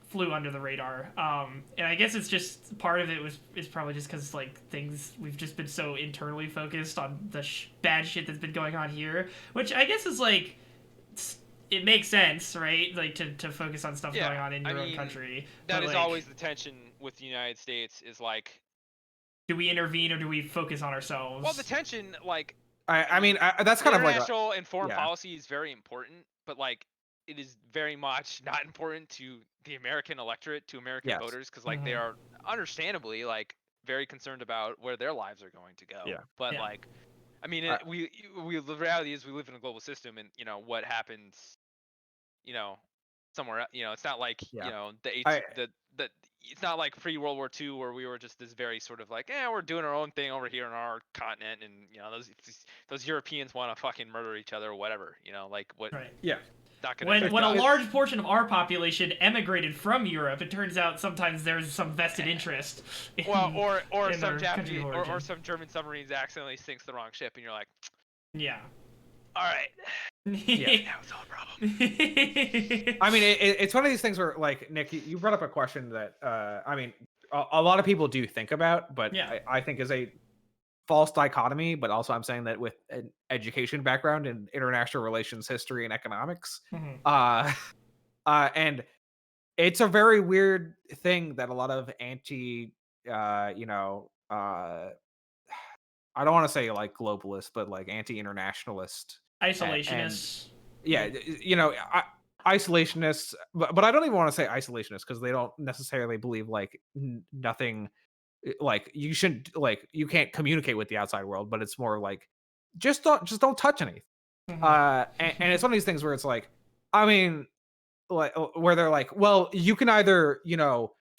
S1: flew under the radar. And I guess it's just part of it is probably just because like we've just been so internally focused on the bad shit that's been going on here, which I guess is like it makes sense, right? Like to focus on stuff going on in your own country.
S2: That is always the tension with the United States is like,
S1: do we intervene or do we focus on ourselves?
S2: Well, the tension, like,
S3: I mean, that's kind of like
S2: international and foreign policy is very important, but like it is very much not important to the American electorate, to American voters, because like they are understandably like very concerned about where their lives are going to go. But like, I mean, the reality is we live in a global system, and what happens, somewhere, it's not like it's not like pre-World War II where we were just this very sort of like, we're doing our own thing over here on our continent, and those Europeans want to fucking murder each other or whatever, like what?
S1: Right.
S3: Yeah.
S1: When a large portion of our population emigrated from Europe, it turns out sometimes there's some vested interest.
S2: Or some Japanese or some German submarines accidentally sinks the wrong ship, and you're like,
S1: yeah.
S2: All right.
S1: Yeah,
S2: that was all a problem.
S3: I mean, it's one of these things where, like, Nick, you brought up a question that, I mean, a lot of people do think about, but I think is a false dichotomy. But also, I'm saying that with an education background in international relations, history, and economics, and it's a very weird thing that a lot of I don't want to say like globalist, but like anti-internationalist
S1: isolationists.
S3: Isolationists, but I don't even want to say isolationists because they don't necessarily believe like nothing, like you shouldn't, like you can't communicate with the outside world, but it's more like just don't touch anything. And it's one of these things where it's like, I mean, like where they're like, well, you can either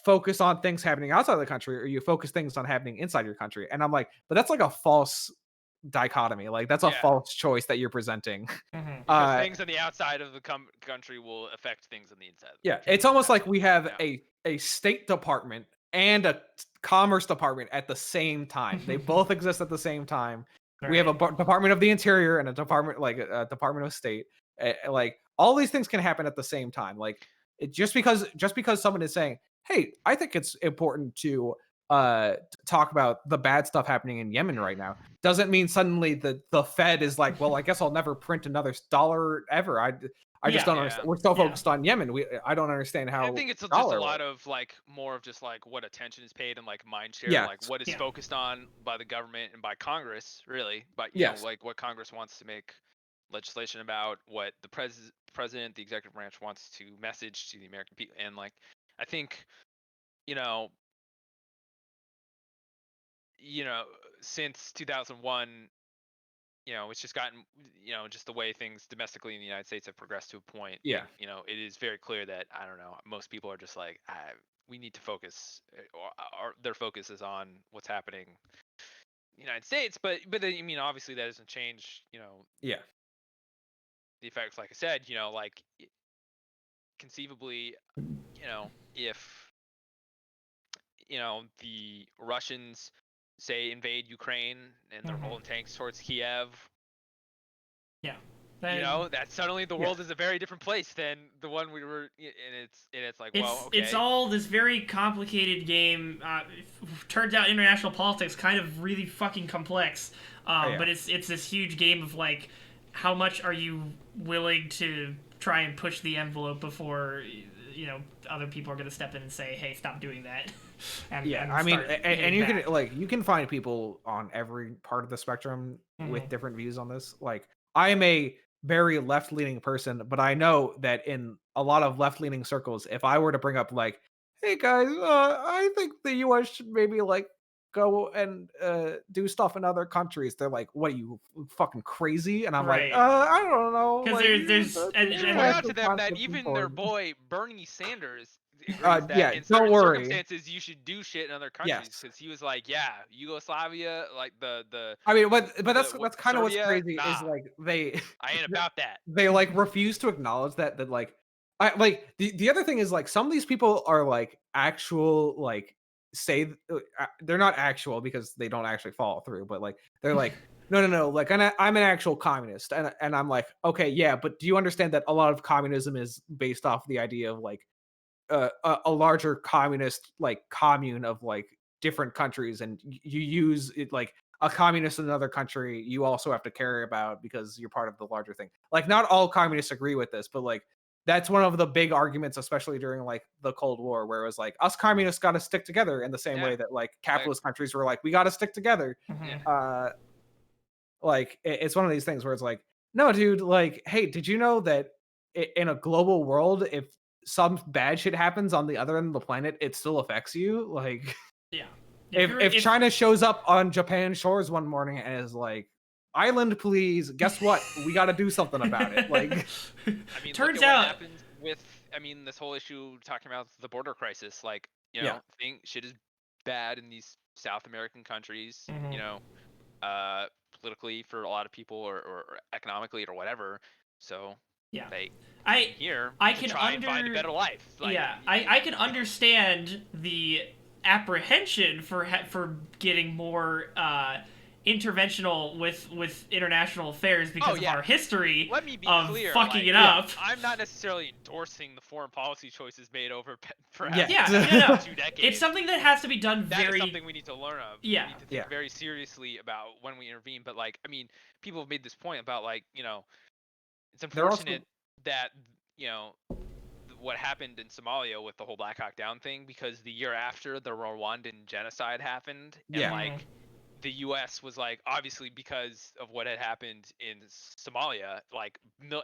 S3: focus on things happening outside the country or you focus things on happening inside your country, and I'm like, but that's like a false dichotomy. Like that's a false choice that you're presenting.
S2: Because things on the outside of the country will affect things on the inside.
S3: It's almost like we have a State Department and a Commerce Department at the same time. They both exist at the same time. Right. We have a Department of the Interior and a Department of State. Like all these things can happen at the same time. Like just because someone is saying, hey, I think it's important to talk about the bad stuff happening in Yemen right now, doesn't mean suddenly the Fed is like, well, I guess I'll never print another dollar ever. I just don't understand. We're so focused on Yemen. I don't understand how.
S2: I think it's just a lot of like more of just like what attention is paid and like mind share, like what is focused on by the government and by Congress, really. But you know, like what Congress wants to make legislation about, what the president, the executive branch wants to message to the American people, and like I think, since 2001, it's just gotten, just the way things domestically in the United States have progressed to a point.
S3: Yeah.
S2: It is very clear that, I don't know, most people are just like, we need to focus, or their focus is on what's happening in the United States. But I mean, obviously that doesn't change, the effects, like I said, like conceivably, if, the Russians say invade Ukraine and they're rolling tanks towards Kiev.
S1: Yeah,
S2: you know, that suddenly the world is a very different place than the one we were, and it's like, well, okay.
S1: It's all this very complicated game. Turns out international politics kind of really fucking complex. But it's this huge game of like, how much are you willing to try and push the envelope before other people are going to step in and say, hey, stop doing that.
S3: And you can you can find people on every part of the spectrum with different views on this. Like, I am a very left-leaning person, but I know that in a lot of left-leaning circles, if I were to bring up like, hey guys, I think the US should maybe like go and do stuff in other countries, they're like, what are you, fucking crazy? And I'm like, I don't know,
S1: because there's
S2: and point out to them that even their boy Bernie Sanders agrees that in
S3: certain
S2: circumstances you should do shit in other countries, because he was like, Yugoslavia, like the
S3: I mean, but that's kind of what's crazy, is like
S2: I ain't about that.
S3: They like refuse to acknowledge that like, I like the other thing is like, some of these people are like actual, like, say they're not actual because they don't actually follow through, but like they're like, no, like I'm an actual communist, and I'm like, okay, yeah, but do you understand that a lot of communism is based off the idea of like a larger communist like commune of like different countries, and you use it like a communist in another country you also have to care about because you're part of the larger thing. Like, not all communists agree with this, but like that's one of the big arguments, especially during like the Cold War, where it was like, us communists got to stick together in the same way that like capitalist countries were like, we got to stick together. Like, it's one of these things where it's like, no dude, like, hey, did you know that in a global world, if some bad shit happens on the other end of the planet, it still affects you? Like, if China shows up on Japan's shores one morning and is like, island please, guess what, we got to do something about it. Like,
S2: I mean, turns out what happens with, this whole issue talking about the border crisis, like, shit is bad in these South American countries, politically for a lot of people, or economically or whatever, so I can try and find a better life. Like,
S1: I can understand the apprehension for getting more interventional with international affairs because of our history.
S2: Let me be clear,
S1: fucking it up.
S2: I'm not necessarily endorsing the foreign policy choices made over perhaps 2 decades.
S1: It's something that has to be done
S2: That is something we need to learn of.
S1: Yeah.
S2: We need to think very seriously about when we intervene. But like, people have made this point about like, it's unfortunate that, what happened in Somalia with the whole Black Hawk Down thing, because the year after the Rwandan genocide happened, and like the U.S. was like, obviously because of what had happened in Somalia, like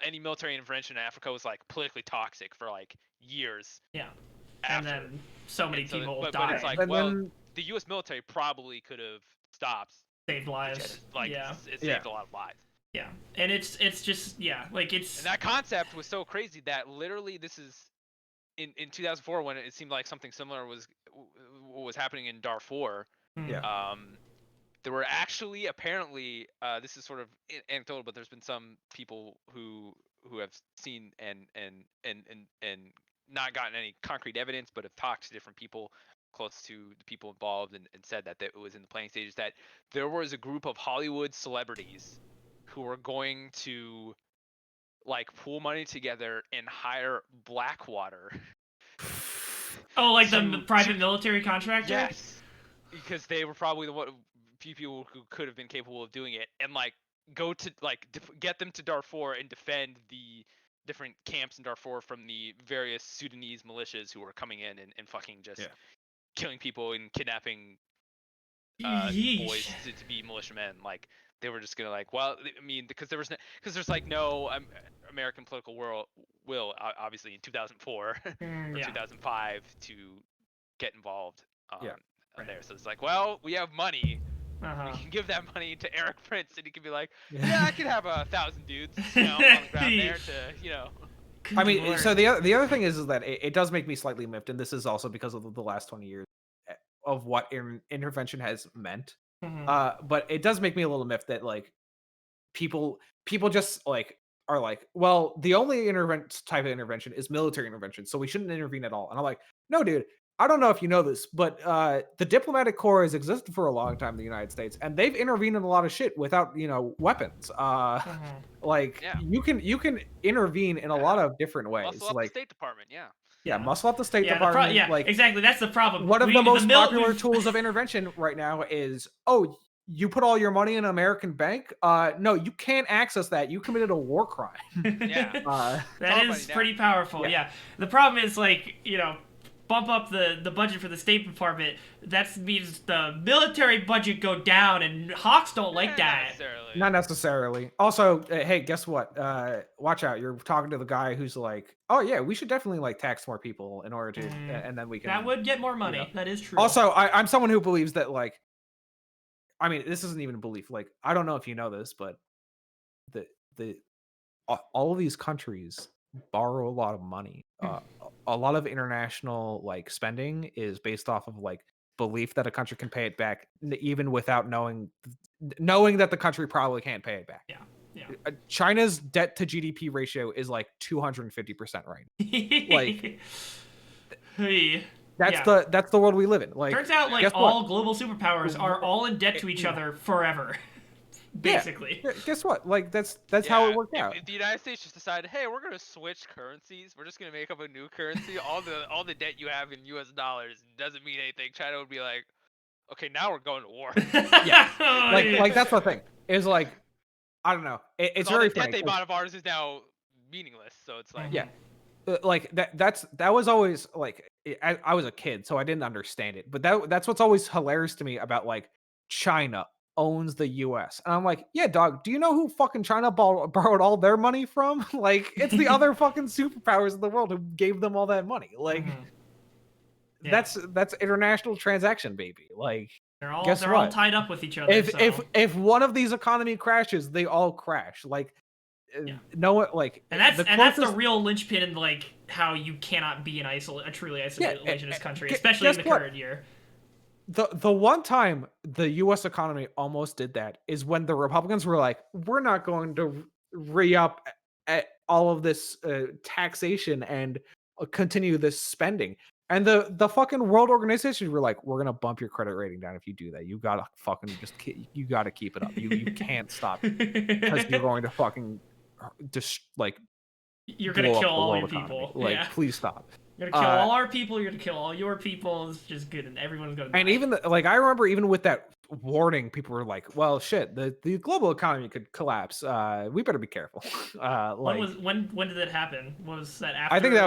S2: any military intervention in Africa was like politically toxic for like years.
S1: Yeah.
S2: After.
S1: And then so many people died.
S2: But it's like, the U.S. military probably could have stopped.
S1: Saved lives.
S2: It saved a lot of lives.
S1: Yeah, and it's just like it's.
S2: And that concept was so crazy that literally this is in 2004, when it seemed like something similar was happening in Darfur. There were actually, apparently, this is sort of anecdotal, but there's been some people who have seen and not gotten any concrete evidence, but have talked to different people close to the people involved, and said that it was in the planning stages, that there was a group of Hollywood celebrities who were going to like pool money together and hire Blackwater.
S1: Oh, like the private military contractor?
S2: Yes, because they were probably the few people who could have been capable of doing it, and like go to like get them to Darfur and defend the different camps in Darfur from the various Sudanese militias who were coming in and fucking just killing people and kidnapping boys to be militiamen. Like, they were just gonna like, because there's like no American political will obviously in 2004 or 2005 to get involved there. So it's like, well, we have money. We can give that money to Eric Prince, and he can be like, I could have 1,000 dudes, on the ground there to,
S3: so the other thing is that it does make me slightly miffed, and this is also because of the last 20 years of what intervention has meant. But it does make me a little miffed that like people just like are like, well, the only type of intervention is military intervention, so we shouldn't intervene at all. And I'm like, no, dude, I don't know if you know this, but the diplomatic corps has existed for a long time in the United States, and they've intervened in a lot of shit without, weapons. Like
S2: Yeah.
S3: you can intervene in a lot of different
S2: Muscle
S3: ways.
S2: up the
S3: Like
S2: State Department. Yeah.
S3: yeah, muscle up the State
S1: Yeah,
S3: Department.
S1: yeah,
S3: Like
S1: exactly. That's the problem.
S3: one of the most popular
S1: we've-
S3: tools of intervention right now is, oh, you put all your money in an American bank? No, you can't access that. You committed a war crime.
S2: Yeah.
S1: That is pretty powerful. Yeah. The problem is, like, bump up the budget for the State Department. That means the military budget go down, and Hawks don't like that.
S3: Not necessarily. Also, hey, guess what? Watch out. You're talking to the guy who's like, oh yeah, we should definitely like tax more people in order to, and then we can.
S1: That would get more money. That is true.
S3: Also, I'm someone who believes that, like, I mean, this isn't even a belief. Like, I don't know if you know this, but the all of these countries borrow a lot of money. A lot of international like spending is based off of like belief that a country can pay it back, even without knowing that the country probably can't pay it back.
S1: Yeah.
S3: China's debt to GDP ratio is like 250% right. Like, that's the world we live in. Like,
S1: turns out like all global superpowers are all in debt to each other forever. Basically.
S3: Yeah. Guess what? Like that's how it worked out.
S2: If the United States just decided, hey, we're gonna switch currencies. We're just gonna make up a new currency. all the debt you have in U.S. dollars doesn't mean anything. China would be like, okay, now we're going to war.
S3: Yeah. Like that's the thing. Is like, I don't know. It's very
S2: the debt they bought of ours is now meaningless. So it's like
S3: like that was always like I was a kid, so I didn't understand it. But that's what's always hilarious to me about like China owns the US. And I'm like, yeah, dog, do you know who fucking China borrowed all their money from? Like, it's the other fucking superpowers in the world who gave them all that money. Like, that's international transaction, baby. Like,
S1: they're all tied up with each other.
S3: If one of these economy crashes, they all crash. Like, no one like,
S1: and that's the real linchpin in like how you cannot be a truly isolationist country, especially in the current year.
S3: The one time the U.S. economy almost did that is when the Republicans were like, we're not going to re-up all of this taxation and continue this spending. And the fucking world organizations were like, we're gonna bump your credit rating down if you do that. You gotta fucking you gotta keep it up. You can't stop because you're going to fucking just like
S1: you're gonna kill all your people.
S3: Like, please stop.
S1: You're gonna kill all our people. You're gonna kill all your people. It's just good, and everyone's gonna die.
S3: And even like I remember, even with that warning, people were like, "Well, shit, the global economy could collapse. We better be careful."
S1: When did that happen? Was that after?
S3: I think that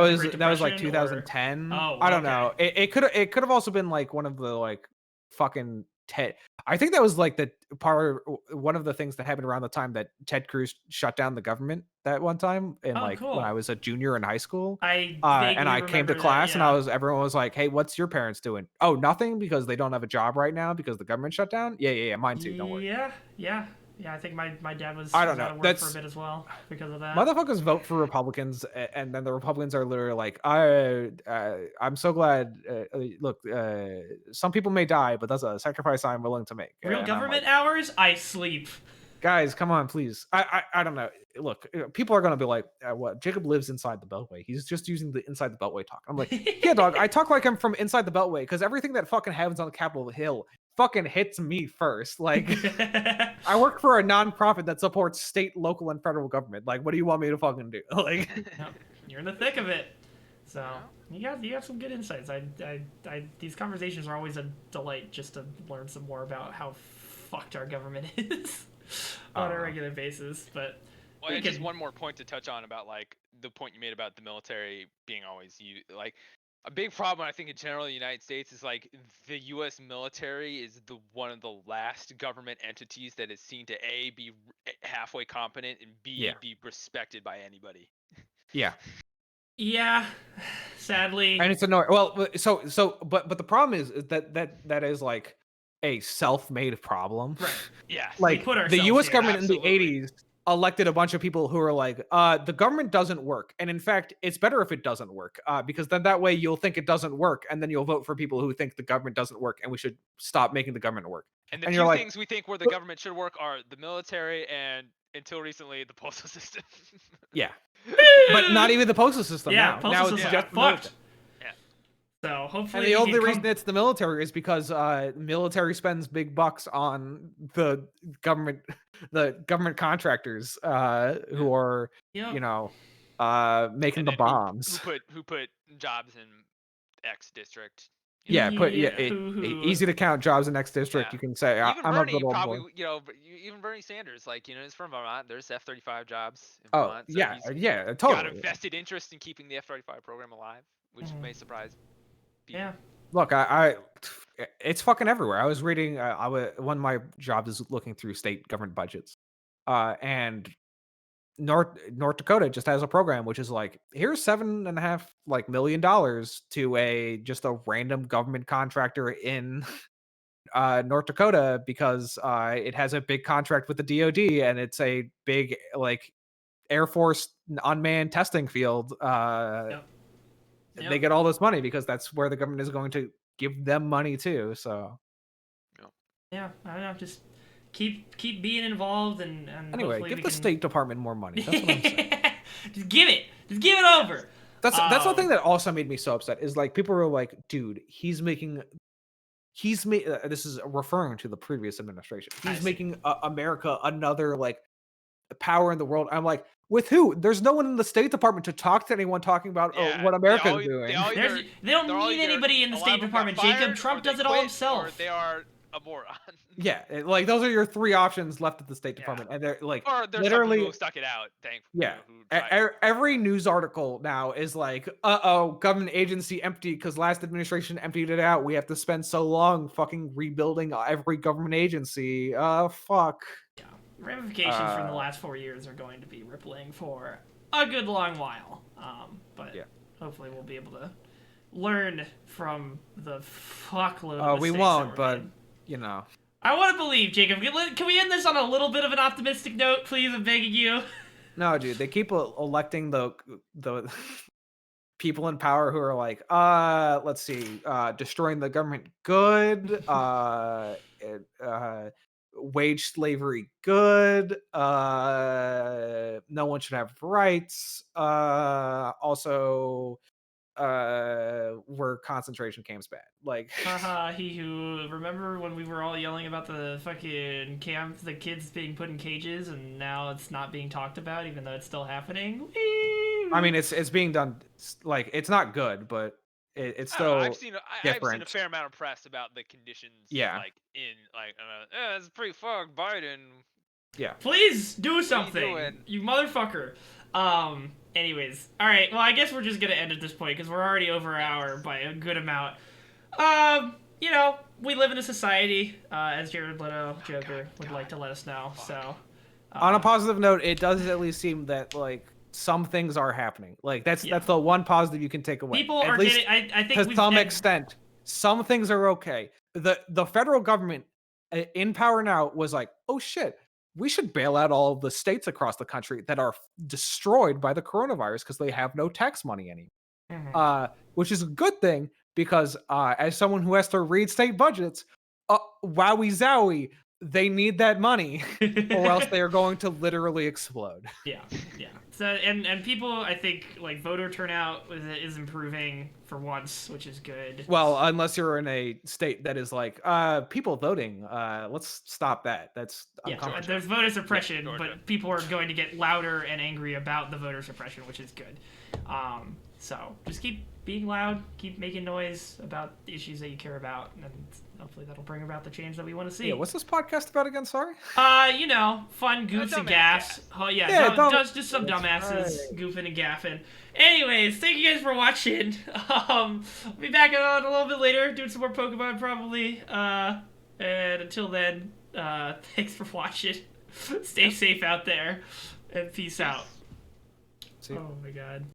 S3: was like 2010.
S1: Oh,
S3: I don't know. It could have also been like one of the like fucking Ted. I think that was like one of the things that happened around the time that Ted Cruz shut down the government that one time, and
S1: cool.
S3: when I was a junior in high school.
S1: I
S3: came to class and everyone was like, "Hey, what's your parents doing?" "Oh, nothing, because they don't have a job right now because the government shut down." Yeah, mine too. Don't worry.
S1: Yeah, I think my dad was
S3: out of work
S1: for a bit as well because of that.
S3: Motherfuckers vote for Republicans, and then the Republicans are literally like, I'm so glad. Look, some people may die, but that's a sacrifice I'm willing to make.
S1: Real government hours, I sleep.
S3: Guys, come on, please. I don't know. Look, people are gonna be like, "What? Jacob lives inside the Beltway. He's just using the inside the Beltway talk." I'm like, yeah, dog. I talk like I'm from inside the Beltway because everything that fucking happens on Capitol Hill fucking hits me first. Like, I work for a nonprofit that supports state, local, and federal government. Like, what do you want me to fucking do? Like,
S1: you're in the thick of it. So you have some good insights. These conversations are always a delight just to learn some more about how fucked our government is on a regular basis. But
S2: just one more point to touch on about like the point you made about the military being always like. A big problem, I think, in general in the United States is like the U.S. military is one of the last government entities that is seen to A, be halfway competent, and B, be respected by anybody.
S1: Yeah, sadly.
S3: And it's annoying. Well, but the problem is that is like a self-made problem.
S1: Right.
S2: Yeah.
S3: Like the U.S. government in the 80s elected a bunch of people who are like, the government doesn't work. And in fact, it's better if it doesn't work, because then that way you'll think it doesn't work, and then you'll vote for people who think the government doesn't work, and we should stop making the government work.
S2: And the two things we think where the government should work are the military and, until recently, the postal system.
S3: Yeah. But not even the postal system now.
S1: Now
S3: it's just
S1: fucked. So hopefully,
S3: and the only reason it's the military is because military spends big bucks on the government contractors who are making the bombs.
S2: Who put jobs in X district.
S3: Yeah,
S1: who
S3: easy to count jobs in X district.
S2: Yeah.
S3: You can say
S2: Even
S3: I'm a
S2: Bernie
S3: good old
S2: probably,
S3: boy.
S2: even Bernie Sanders, like, he's from Vermont. There's F-35 jobs in
S3: Oh
S2: Vermont, so
S3: yeah,
S2: he's
S3: yeah,
S2: got
S3: totally.
S2: a vested interest in keeping the F-35 program alive, which may surprise people.
S1: Yeah.
S3: Look, it's fucking everywhere. I was reading. One of my jobs is looking through state government budgets, and North Dakota just has a program which is like, here's $7.5 million to a random government contractor in North Dakota because it has a big contract with the DoD and it's a big Air Force unmanned testing field. They get all this money because that's where the government is going to give them money too. So
S1: yeah, I don't know, just keep being involved and
S3: anyway, give the State Department more money. That's what I'm saying.
S1: Just give it over.
S3: That's one thing that also made me so upset is like people were like, dude, he's making this is referring to the previous administration. He's making America another power in the world. I'm like, with who? There's no one in the State Department to talk to anyone talking about what America's doing.
S1: They don't need anybody in the State Department, Jacob. Trump does it all himself.
S2: Or they are a moron.
S3: Yeah, those are your three options left at the State Department, and they're
S2: or there's
S3: literally
S2: some people who stuck it out.
S3: Every news article now is like, government agency empty because last administration emptied it out. We have to spend so long fucking rebuilding every government agency. Fuck.
S1: Yeah, ramifications from the last 4 years are going to be rippling for a good long while. But hopefully we'll be able to learn from the fuckload of mistakes
S3: we won't,
S1: that
S3: but
S1: made. I want to believe, Jacob. Can we end this on a little bit of an optimistic note, please? I'm begging you.
S3: No, dude. They keep electing the people in power who are like, let's see, destroying the government good, wage slavery good, no one should have rights, also were concentration camps bad.
S1: Remember when we were all yelling about the fucking camp, the kids being put in cages, and now it's not being talked about, even though it's still happening?
S3: I mean, it's being done, it's not good, but it's still
S2: I've seen a fair amount of press about the conditions.
S3: Yeah.
S2: It's pretty fucked, Biden.
S3: Yeah.
S1: Please do something, you motherfucker. Anyways, all right. Well, I guess we're just gonna end at this point because we're already over an hour by a good amount. We live in a society, as Jared Leto Joker would like to let us know. So,
S3: on a positive note, it does at least seem that some things are happening. That's the one positive you can take away.
S1: People are getting. I think
S3: to some extent, some things are okay. The federal government in power now was like, oh shit, we should bail out all of the states across the country that are destroyed by the coronavirus because they have no tax money anymore. Which is a good thing because as someone who has to read state budgets, wowie zowie, they need that money or else they are going to literally explode.
S1: Yeah. So and people, I think, voter turnout is improving for once, which is good.
S3: Well, unless you're in a state that is people voting, let's stop that. That's uncomfortable.
S1: There's voter suppression, but people are going to get louder and angry about the voter suppression, which is good. So just keep being loud, keep making noise about the issues that you care about, and hopefully that'll bring about the change that we want to see.
S3: Yeah, what's this podcast about again? Sorry.
S1: Fun goofs and gaffs. Oh yeah, just some dumbasses goofing and gaffing. Anyways, thank you guys for watching. I'll be back on a little bit later, doing some more Pokemon probably. And until then, thanks for watching. Stay safe out there, and peace out.
S3: See you.
S1: Oh my god.